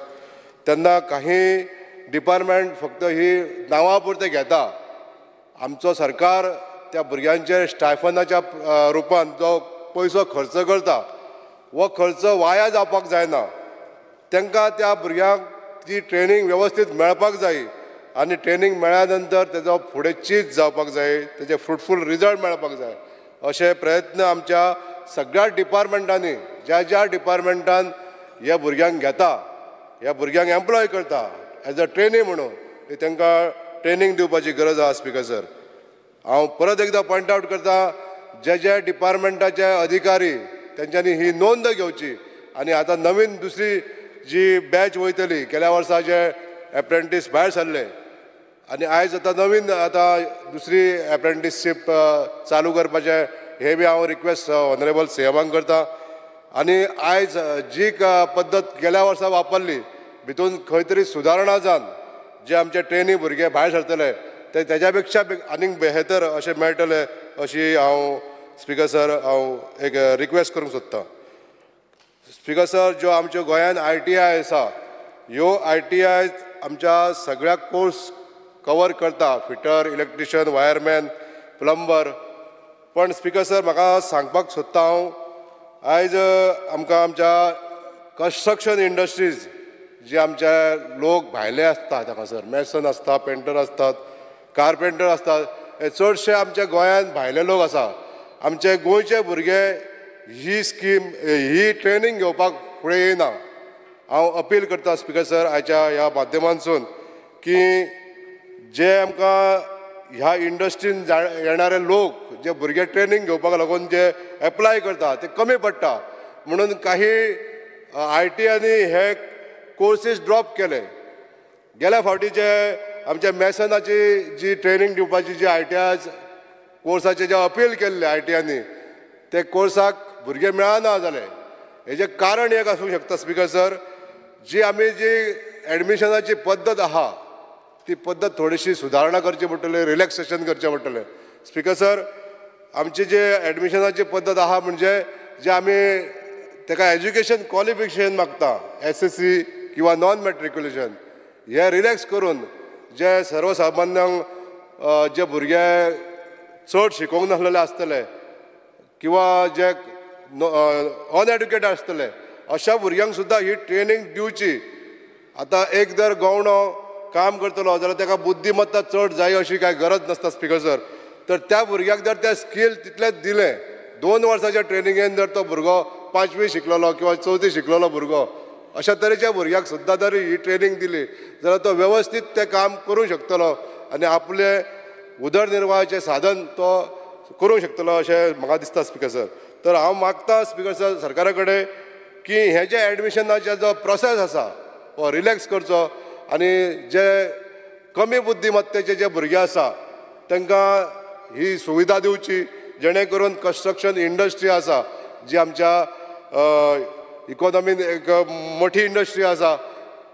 तेन्ना काही डिपार्टमेंट फक्त ही नांवा पुरते घेता. आमचो सरकार त्या भुरग्यांचे स्टायफनाच्या रुपान जो पयसो खर्च करता वो खर्च वाया जावपाक जायना. तांकां त्या भुरग्यांक ती ट्रेनींग वेवस्थीत मेळपाक जाय आनी ट्रेनींग मेळ्ळ्या नंतर तेजो फुडें चीज जावपाक जाय, तेजे फ्रुटफूल रिजल्ट मेळपाक जाय अशे प्रयत्न आमच्या सगळ्या डिपार्टमेंटांनी ज्या डिपार्टमेंटान ह्या भुरग्यांक घेता ह्या भुरग्यांक एम्प्लॉय करता एज अ ट्रेनी म्हणून ती तांकां ट्रेनींग दिवपाची गरज आसा. स्पीकर सर, हांव परत एकदां पॉयंट आवट करता जे डिपार्टमेंटाचे अधिकारी तेंच्यांनी ही नोंद घेवची आनी आतां नवीन दुसरी जी बॅच वयतली गेल्या वर्सा जे एप्रेंटीस भायर सरले आनी आयज आतां नवीन दुसरी एप्रेंटीसशीप चालू करपाचे हे बी हांव रिक्वेस्ट ऑनरेबल सीएमाक करता. आनी आयज जी पद्दत गेल्या वर्सा वापरली भितून खंय तरी सुदारणा जावन जे आमचे ट्रेनी भुरगे भायर सरतले ते तेज्या पेक्षा आनीक बेहतर अशें मेळटले अशी हांव स्पीकर सर हांव एक रिक्वेस्ट करूंक सोदतां. स्पीकर सर, ज्यो आमच्यो गोंयान ITI आसा ह्यो ITI आमच्या सगळ्या कोर्स कवर करता, फिटर, इलेक्ट्रिशियन, वायरमॅन, प्लंबर. पण स्पीकर सर म्हाका सांगपाक सोदता हांव आयज आमकां आमच्या कन्स्ट्रक्शन इंडस्ट्रीज जे आमचे लोक भायले आसतात हांगा सर मॅसन आसता, पेंटर आसतात, कार्पेंटर आसतात, हे चडशे आमच्या गोंयान भायले लोक आसा. आमचे गोंयचे भुरगे ही स्कीम ही ट्रेनींग घेवपाक फुडें येयना. हांव अपील करता स्पीकर सर आयच्या ह्या माध्यमांतसून की जे आमकां ह्या इंडस्ट्रीन येणारे लोक जे भुरगे ट्रेनींग घेवपाक लागून जे एप्लाय करता ते कमी पडटा म्हणून काही ITIनी हे कोर्सीस ड्रॉप केले. गेल्या फावटी जे आमच्या मॅसनाची जी ट्रेनींग दिवपाची जी ITI कोर्साचे जे अपील केल्ले ITIनी ते कोर्साक भुरगे मेळना जाले. हेजें कारण एक आसूंक शकता स्पीकर सर, जी आमी जी एडमिशनाची पद्दत आहा ती पद्दत थोडीशी सुदारणा करची पडटली, रिलॅक्सेशन करचें पडटलें. स्पीकर सर, आमची जी एडमिशनाची पद्दत आहा म्हणजे जे आमी ताका एज्युकेशन क्वॉलिफिकेशन मागता SSC किंवा नॉन मॅट्रिक्युलेशन हे रिलॅक्स करून जे सर्वसामान्यांक जे भुरगे चड शिकोवंक नासलेले आसतले किंवा जे अनएड्युकेटेड आसतले अशा भुरग्यांक सुद्दां ही ट्रेनींग दिवची. आतां एक जर गवणो काम करतलो जाल्यार ताका बुद्धिमत्ता चड जाय अशी कांय गरज नसता स्पीकर सर. तर त्या भुरग्याक जर ते स्कील तितलेंच दिलें 2 वर्साच्या ट्रेनिंगेन जर तो भुरगो 5वी शिकलेलो किंवा 4थी शिकलेलो भुरगो अशा तरेच्या भुरग्याक सुद्दां जर ही ट्रेनींग दिली जाल्यार तो वेवस्थीत तें काम करूंक शकतलो आनी आपले उदरनिर्वाहाचें साधन तो करूंक शकतलो अशें म्हाका दिसता स्पीकर सर. तर हांव मागता स्पीकर सर सरकारा कडेन की हे जे एडमिशनाचे जो प्रोसेस आसा हो रिलॅक्स करचो आनी जे कमी बुद्धिमत्तेचे जे भुरगे आसा तांकां ही सुविधा दिवची जेणे करून कन्स्ट्रक्शन इंडस्ट्री आसा जी आमच्या इकॉनॉमीन एक मोठी इंडस्ट्री आसा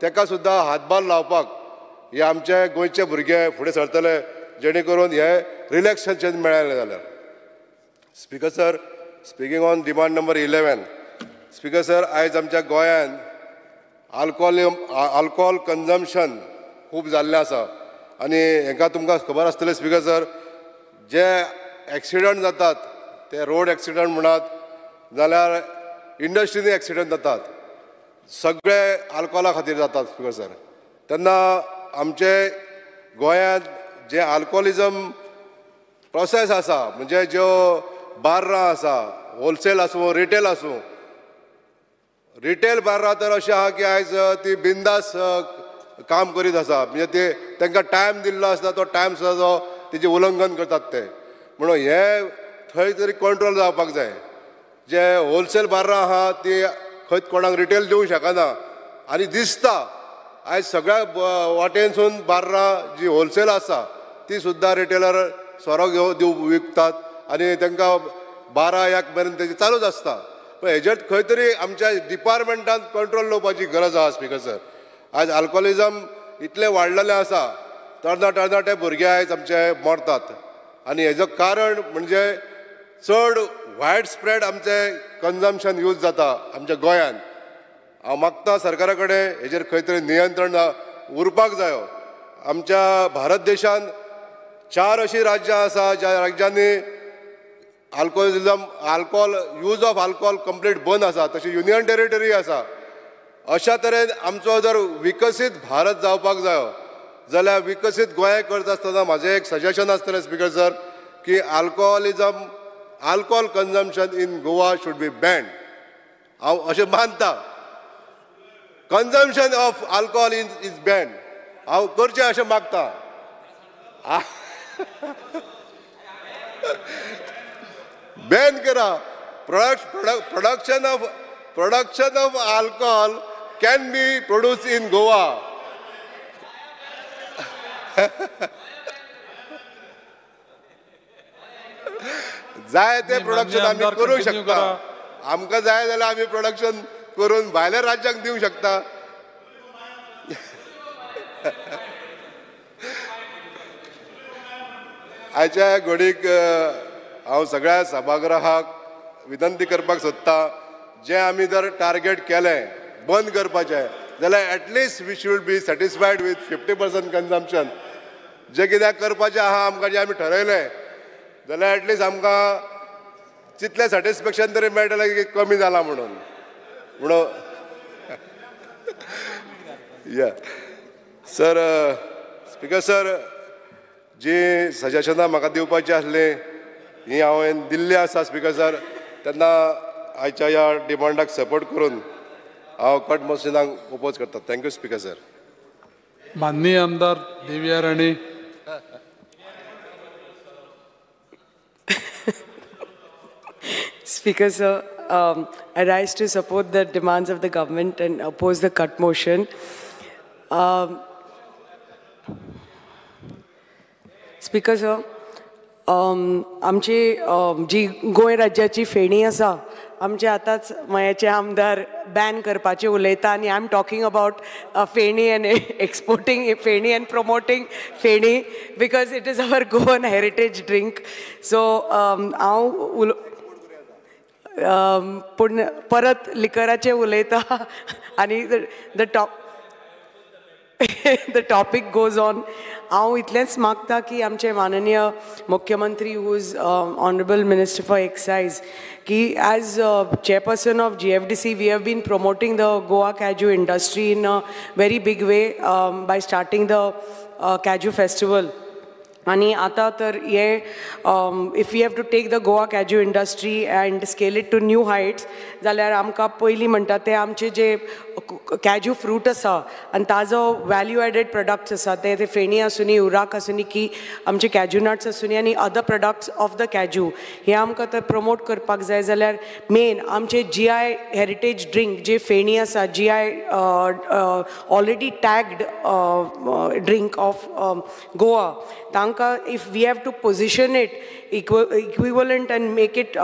ताका सुद्दां हातभार लावपाक हे आमचे गोंयचे भुरगे फुडें सरतले जेणे करून हे रिलॅक्सेशन मेळ्ळें जाल्यार. Speaker sir, speaking on demand number 11, speaker sir, आयज आमच्या गोंयांत आल्कोहोल कन्जम्पशन खूब जाल्लें आसा आनी हाका तुमकां खबर आसतलें स्पीकर सर, जे एक्सिडंट जातात ते रोड एक्सिडंट म्हणत जाल्यार इंडस्ट्रीनी एक्सिडंट जातात, सगळे आल्कोहोला खातीर जातात स्पीकर सर. तेन्ना आमचे गोंयांत जे आल्कोहोलिजम प्रोसेस आसा म्हणजे ज्यो बार्रां आसा, होलसेल आसूं रिटेल आसूं, रिटेल बार्रां तर अशें आहा की आयज ती बिंदास काम करीत आसा, म्हणजे ते तांकां टायम दिल्लो आसता तो टायम सुद्दां जो तेजें उल्लंघन करतात ते. म्हणून हे थंय तरी कंट्रोल जावपाक जाय. जे होलसेल बार्रां आहा ती खंय कोणाक रिटेल दिवंक शकना आनी दिसता आयज सगळ्या वाटेनसून बार्रां जी होलसेल आसा ती सुद्दां रिटेलर सोरो विकतात आनी तांकां 12-1 मेरेन तेजी चालूच आसता. पण हेजेर खंय तरी आमच्या डिपार्टमेंटान कंट्रोल लावपाची गरज आहा स्पीकर सर. आयज आल्कोहोलिजम इतलें वाडलेलें आसा, तरणाटे भुरगे आयज आमचे मरतात आनी हेजो कारण म्हणजे चड वायड स्प्रेड आमचें कन्जम्पशन यूज जाता आमच्या गोंयांत. हांव मागता सरकारा कडेन हेजेर खंय तरी नियंत्रण उरपाक जायो. आमच्या भारत देशांत 4 अशीं राज्यां आसा ज्या राज्यांनी alcohol use of alcohol complete बंद आसा, तशी युनियन टेरिटरी आसा. अशा तरेन आमचो जर विकसीत भारत जावपाक जायो जाल्यार विकसीत गोंय करता आसतना म्हाजें एक सजेशन आसतलें स्पीकर सर की alcohol consumption in Goa should be banned. हांव अशें मानता. Consumption of alcohol is banned. हांव करचें अशें मागता. बॅन करा. Production of alcohol can be produced in Goa. जाय ते प्रोडक्शन आमी करूंक शकता. आमकां जाय जाल्यार आमी प्रोडक्शन करून भायल्या राज्यांक दिवंक शकता. आयच्या घडीक हांव सगळ्या सभागृहाक विनंती करपाक सोदता, जे आमी जर टार्गेट केलें बंद करपाचें जाल्यार at least we should be satisfied with 50% consumption. जे कितें करपाचें आहा आमकां जें आमी ठरयलें जाल्यार एटलिस्ट आमकां तितलें सॅटिस्फॅक्शन तरी मेळटलें की कमी जाला म्हणून. या सर, स्पीकर सर, जी सजेशनां म्हाका दिवपाची आसली ही हांवें दिल्ली आसा स्पीकर सर. तेन्ना आयच्या ह्या डिमांडाक सपोर्ट करून हांव कट मोशनाक ओपोज करता. Thank you speaker sir. माननीय आमदार दिव्या राणी. Speaker sir, I rise to support the demands of the government and oppose the cut motion. Speaker sir, आमची जी गोंय राज्याची फेणी आसा आमचे आतांच मयाचे आमदार बॅन करपाचे उलयता आनी I am talking about feni and exporting feni and promoting feni because it is our Goan heritage drink. सो हांव पूण परत लिकराचे उलयता आनी द टॉपीक गोज ऑन. हांव इतलेंच मागता की आमचे माननीय मुख्यमंत्री who is honourable minister for excise की as chairperson of GFDC we have been promoting the Goa Kaju industry in a very big way by starting the Kaju festival. आणि आता तर हे if we have to take the Goa cashew industry and scale it to new heights जाल्यार आमकां पयलीं म्हणटा ते आमचे जे cashew fruit आसा आनी ताजो वॅल्यू एडेड प्रोडक्ट्स आसा ते फेणी आसूनी उराक आसूनी की आमचे कॅज्यू नट्स आसूनी आनी other products of the cashew हे आमकां तर प्रमोट करपाक जाय जाल्यार मेन आमचे GI हेरिटेज ड्रिंक जे फेणी आसा GI already tagged drink of Goa तांकां if we have to position it equivalent and make it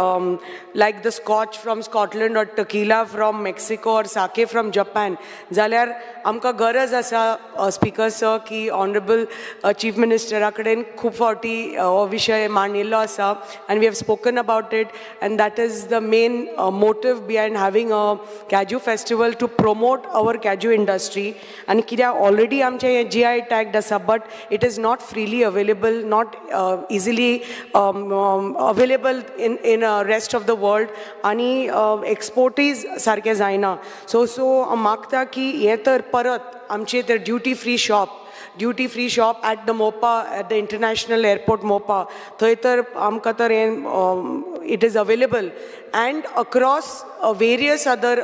like the scotch from Scotland or tequila from Mexico or sake from Japan जाल्यार आमकां गरज आसा speaker sir की honourable chief मिनिस्टरा कडेन खूब फावटी हो विशय मांडिल्लो आसा and we have spoken about it and that is the main motive behind having a Kaju festival to promote our Kaju industry and कित्याक already आमचे GI tagged आसा but it is not freely available, not easily available in rest of the world आणि exportees सारखे जायना so मागता की हे तर परत आमचे तर duty free shop at the MOPA at the international airport MOPA थंय तर आमकां तर it is available and across various other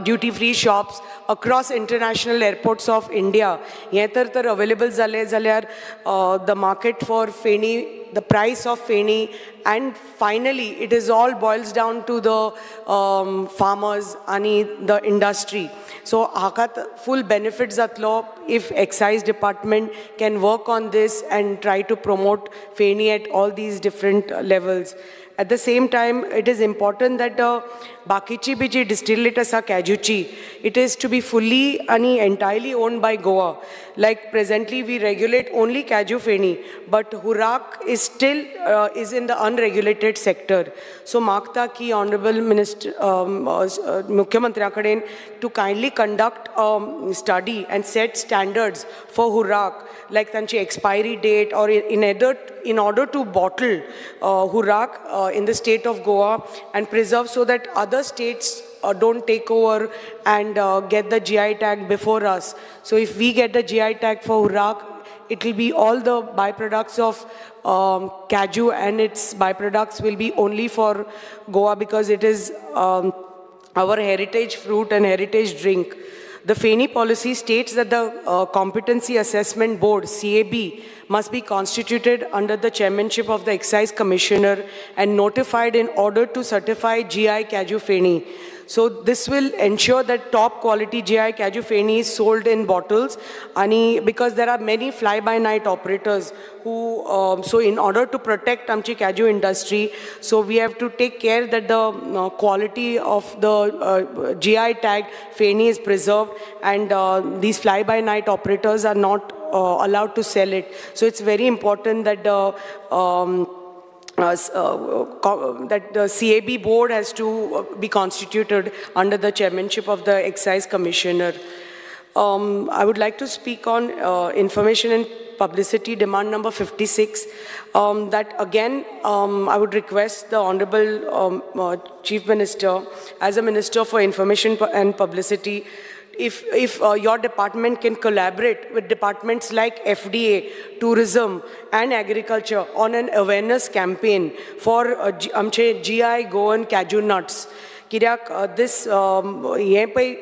duty free shops across international airports of India हे तर available जाले जाल्यार the market for feni, the price of feni and finally it is all boils down to the farmers and the industry so hakat full benefits zatlo if excise department can work on this and try to promote feni at all these different levels. At the same time, it is important that bakichi biji distillate asa kajuchi, it is to be fully and entirely owned by Goa. Like presently, we regulate only kaju feni, but hurak is still is in the unregulated sector. So, Makta ki Honorable Minister Mukhyamantri Akaden to kindly conduct a study and set standards for hurak, like tanchi expiry date or in order to bottle hurak in the state of Goa and preserve so that other states don't take over and get the GI tag before us. So if we get the GI tag for hurak, it will be all the byproducts of kaju and its byproducts will be only for Goa because it is our heritage fruit and heritage drink. The FENI policy states that the Competency Assessment Board, CAB, must be constituted under the chairmanship of the Excise Commissioner and notified in order to certify GI Kaju Feni. So this will ensure that top quality GI Kaju Feni is sold in bottles because there are many fly-by-night operators who, so in order to protect Amchi Kaju industry, so we have to take care that the quality of the GI tag Feni is preserved and these fly-by-night operators are not allowed to sell it. So it's very important that the that the CAB board has to be constituted under the chairmanship of the Excise Commissioner. I would like to speak on information and publicity demand number 56. That again, I would request the Honorable Chief Minister, as a Minister for Information and Publicity, if your department can collaborate with departments like FDA, tourism and agriculture on an awareness campaign for GI Goan Kaju nuts. Kirak,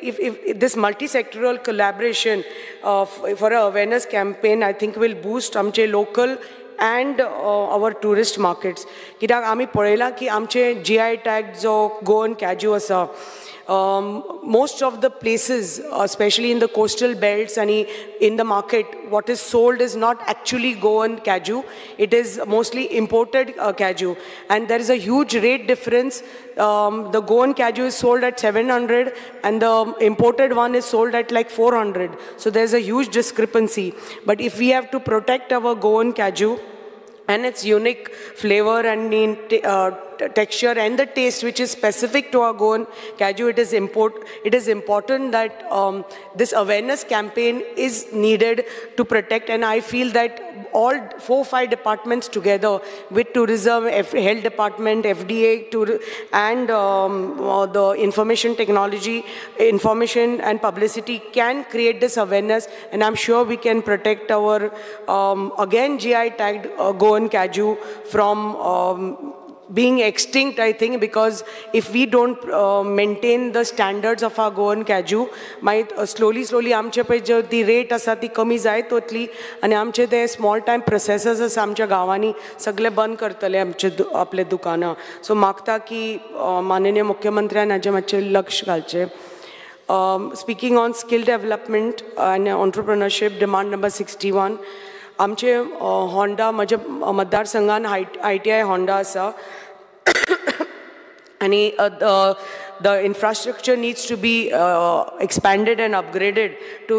if this multi-sectoral collaboration for an awareness campaign, I think will boost amche local and our tourist markets. Kirak, ami porela ki amche GI tag jo Goan Kaju asa. Most of the places, especially in the coastal belts and in the market, what is sold is not actually Goan Kaju. It is mostly imported Kaju. And there is a huge rate difference. The Goan Kaju is sold at 700 and the imported one is sold at like 400. So there's a huge discrepancy. But if we have to protect our Goan Kaju and its unique flavor and texture and the taste which is specific to our Goan Kaju. It is important that this awareness campaign is needed to protect, and I feel that all 4-5 departments together with tourism, health department, FDA, and the information technology, information and publicity can create this awareness, and I'm sure we can protect our again GI tagged Goan Kaju from being extinct, I think, because if we don't maintain the standards of our Goan Kaju, slowly आमचे पळय जो ती rate आसा ती कमी जायत वतली आनी आमचे ते स्मॉल टायम प्रोसेसर्स आसा आमच्या गांवांनी सगळे बंद करतले आपले दुकानां. सो मागता की माननीय मुख्यमंत्र्यान हाचेर मातशें लक्ष घालचें. Speaking on skill development and entrepreneurship, demand number 61. आमचे होंडा म्हज्या मतदारसंघान ITI होंडा आसा आणि the infrastructure needs to be expanded and upgraded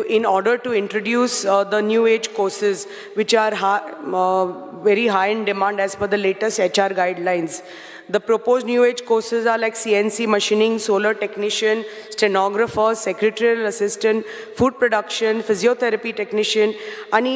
in order to introduce the new age courses which are very high in demand as per the latest HR guidelines. The proposed new age courses are like CNC machining, solar technician, stenographer, secretarial assistant, food production, physiotherapy technician. आणि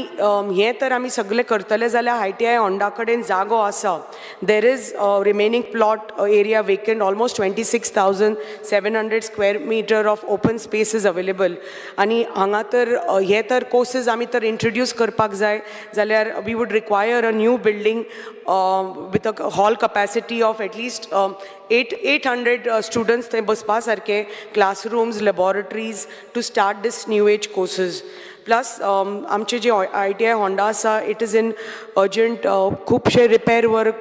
हे तर आमी सगळे करतले जाल्यार ITI Honda कडेन जागो आसा. There is remaining plot area vacant, almost 26,700 square meter of open space is available. आणि हांगा तर हे तर courses आमी तर introduce करपाक जाय जाल्यार we would require a new building with a hall capacity of at least 800 students they Baspa सारके, classrooms, laboratories to start this new age courses. Plus आमचे जे ITI होंडा आसा, it is in urgent खुबशे repair work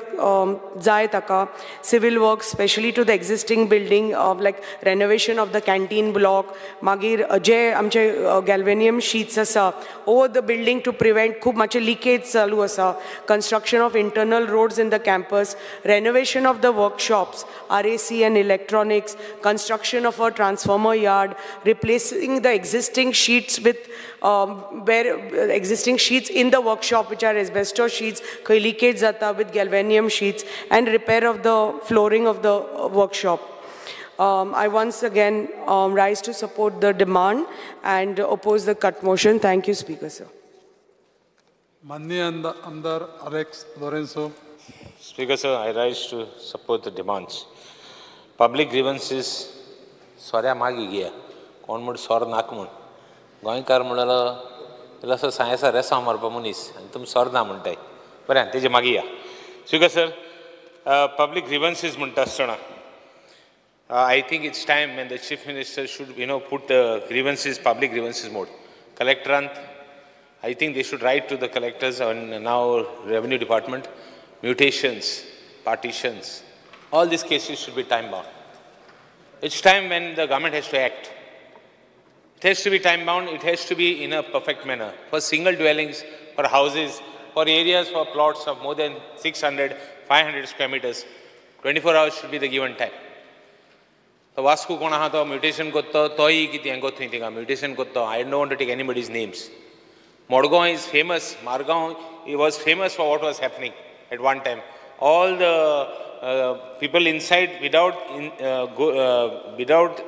जाय ताका, civil work especially to the existing building like renovation of the canteen block, मागीर जे आमचे galvanium sheets आसा over the building to prevent खूब मातशे leakage चालू आसा, construction of internal roads in the campus, renovation of the workshops, RAC and electronics, construction of a transformer yard, replacing the existing sheets with existing sheets in the workshop which are asbestos sheets, leakage zata with galvanium sheets, and repair of the flooring of the workshop. I once again rise to support the demand and oppose the cut motion. Thank you, Speaker, sir. Manni Amdar Alex Lorenzo. Speaker, sir, I rise to support the demands. Public grievances, sorry, magi gaya. Kon mud sor nak mun. गोंयकार म्हणलो इला सो सायन्सा रेसा मारपा मनीस आनी तुमी सोरना म्हणटाय बरें तेजे मागीर या. स्पीकर सर, पब्लीक ग्रीवन्सीस म्हणटा आसतना I think it's time when the Chief Minister should, put the grievances, public grievances mode. Collectorant, I think they should write to the collectors and now Revenue Department, mutations, partitions, all these cases should be time bound. It's time when the government has to act. It has to be time bound, it has to be in a perfect manner. For single dwellings, for houses, for areas, for plots of more than 600, 500 square meters, 24 hours should be the given time. So Vasco kona hato mutation kotto, toi kiti ango thinga mutation kotto. I don't want to take anybody's names. Morgaon is famous. Margaon, he was famous for what was happening at one time. All the people inside, without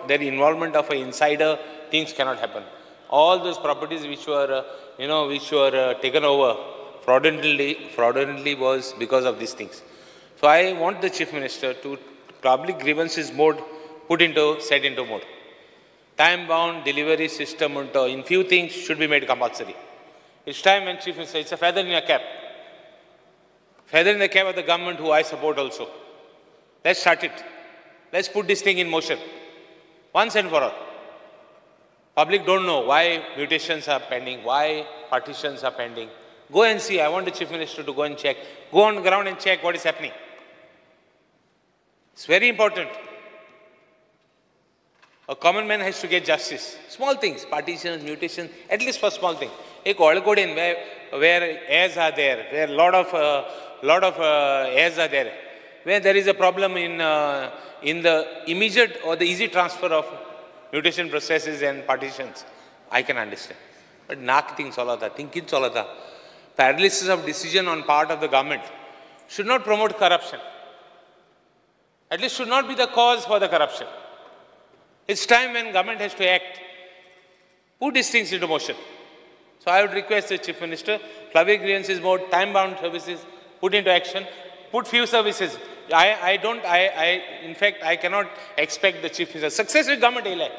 their involvement of an insider, things cannot happen. All those properties which were, taken over fraudulently was because of these things. So I want the Chief Minister to public grievances mode set into mode. Time-bound delivery system in few things should be made compulsory. It's time when Chief Minister, it's a feather in a cap. Feather in the cap of the government who I support also. Let's start it. Let's put this thing in motion. Once and for all. Public don't know why mutations are pending, why partitions are pending. Go and see. I want the Chief Minister to go and check. Go on the ground and check what is happening. It's very important. A common man has to get justice. Small things, partitions, mutations, at least for small things. A Kolkodin where heirs are there, where lot of heirs are there, where there is a problem in the immediate or the easy transfer of mutation processes and partitions, I can understand. But nak things solata, thinking solata, paralysis of decision on part of the government should not promote corruption. at least should not be the cause for the corruption. It's time when government has to act, put these things into motion. So I would request the Chief Minister, public grievances board, time-bound services, put into action, put few services. In fact, I cannot expect the Chief Minister. Success with government.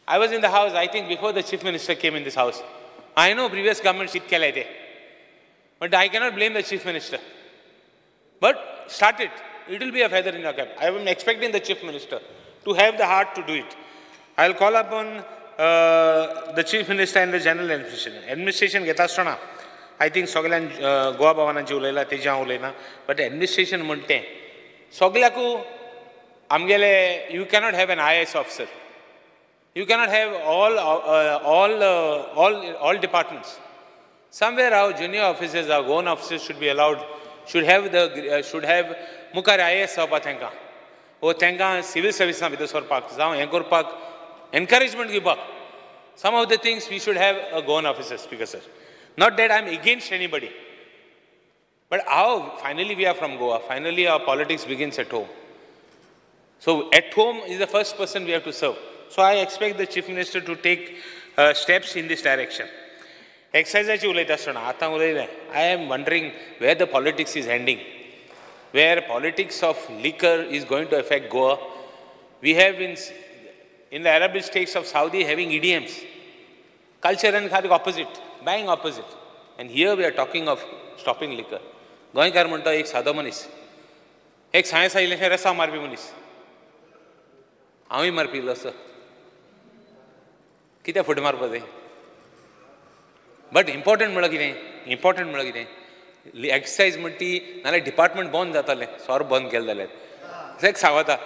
I was in the house, I think, before the Chief Minister came in this house. I know previous government shit kya but I cannot blame the Chief Minister. But start it. It will be a feather in your cap. I am expecting the Chief Minister to have the heart to do it. I will call upon the Chief Minister and the General Administration. I think Soglan Goa Bhavanachi ulayla, Teja ulayna, but administration munte. Soglaku amgele, you cannot have an IAS officer. You cannot have all departments. Somewhere our junior officers, our own officers should be allowed, should have Mukar IAS of Thenka. Oh, Thenka civil service na Vidoswar Park, Zao Yankur Park, encouragement give back. Some of the things we should have a gone officer, Speaker Sir. Not that I am against anybody. But how? Finally we are from Goa. Finally our politics begins at home. So at home is the first person we have to serve. So I expect the Chief Minister to take steps in this direction. Excise I am wondering where the politics is ending. Where politics of liquor is going to affect Goa. We have in the Arab states of Saudi having EDMs. Culture and opposite, buying opposite. And here we are talking of stopping liquor. Goinkar munta ek sadha manis. Ek science ile rasa marbi manis. Ami marpi lasa. Kita food marpa But important mulagide. Exercise multi nale department bond datale. Sor bond kel dale. Sek savata.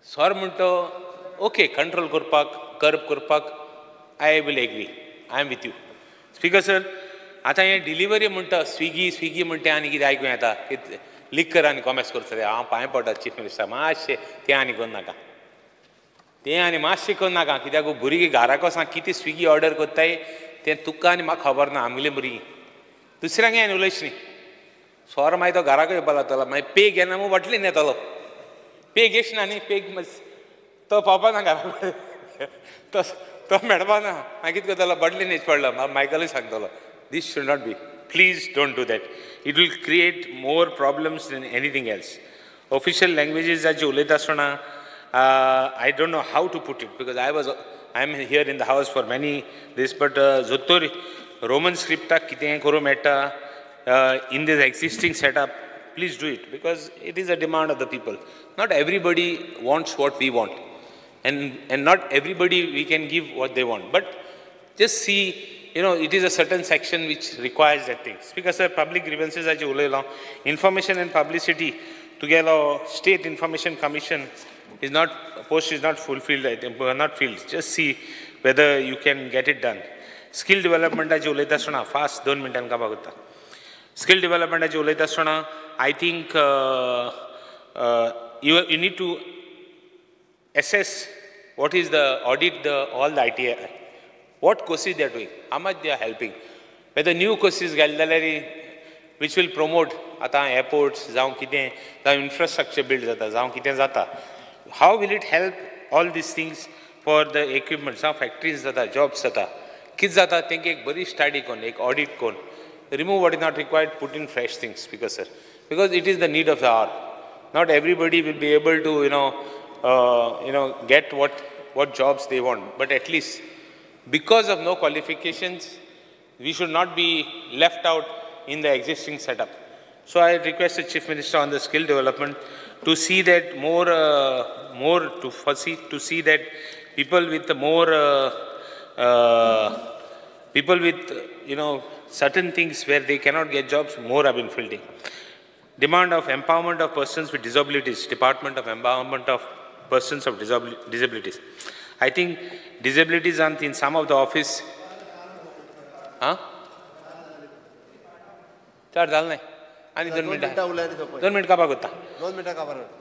Sor munto okay control kurpak, curb kurpak. I will agree. I am with you. Speaker Sir, आता ये delivery munta Swiggy munte आनी की दाई को आता liquor आनी commerce करते थे आम पाए पड़ा Chief Minister माशे ते आनी को ना का ते आनी माशे को ना का किधर को बुरी की गारा को सांग किती Swiggy order करता है ते तुक्का आनी माँ खबर ना आमिले बुरी दूसरा क्या knowledge नहीं सौर माई तो गारा को ये बाला तला माई पे क्या ना मु बटली नहीं तलो पे गेश ना नहीं पे मस तो पापा ना गारा तो मैडम ना मैं कित को तला बटली नहीं पढ़ला माइकल ही सांगता This should not be. Please don't do that. It will create more problems than anything else. Official languages as uleta sona, I don't know how to put it because I am here in the house for many this, but Zottori Roman scripta kite koro meta in this existing setup. Please do it because it is a demand of the people. Not everybody wants what we want, and not everybody we can give what they want. But just see. You know, it is a certain section which requires that thing. Speaker Sir, public grievances as you information and publicity together, State Information Commission is not, post is not fulfilled, not filled. Just see whether you can get it done. Skill development as you fast, 2 minutes ka bagutta. Skill development as you I think you need to assess what is the audit, all the ITI. What courses they are doing, how much they are helping. Whether new courses which will promote airports, infrastructure build, how will it help all these things for the equipment, factories, jobs, kids think a very study audit kon. Remove what is not required, put in fresh things, Speaker Sir. Because it is the need of the hour. Not everybody will be able to, get what jobs they want, but at least because of no qualifications, we should not be left out in the existing setup. So I request the Chief Minister on the skill development to see that to see that people with certain things where they cannot get jobs, more have been filled in. Demand of empowerment of persons with disabilities, Department of Empowerment of Persons of Disabilities. I think disabilities are in some of the office. Huh?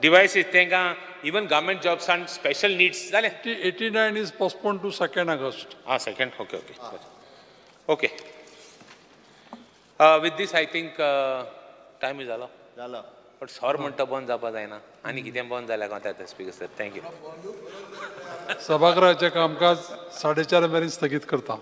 Devices, even government jobs and special needs. 89 is postponed to 2nd August. 2nd, okay. With this, I think time is all. But सोर म्हणटा बंद जावपा जायना आनी कितें बंद जाल्यार कोंता स्पीकर सर थँक्यू सभागृहाचें कामकाज 4:30 मेरेन स्थगीत करता.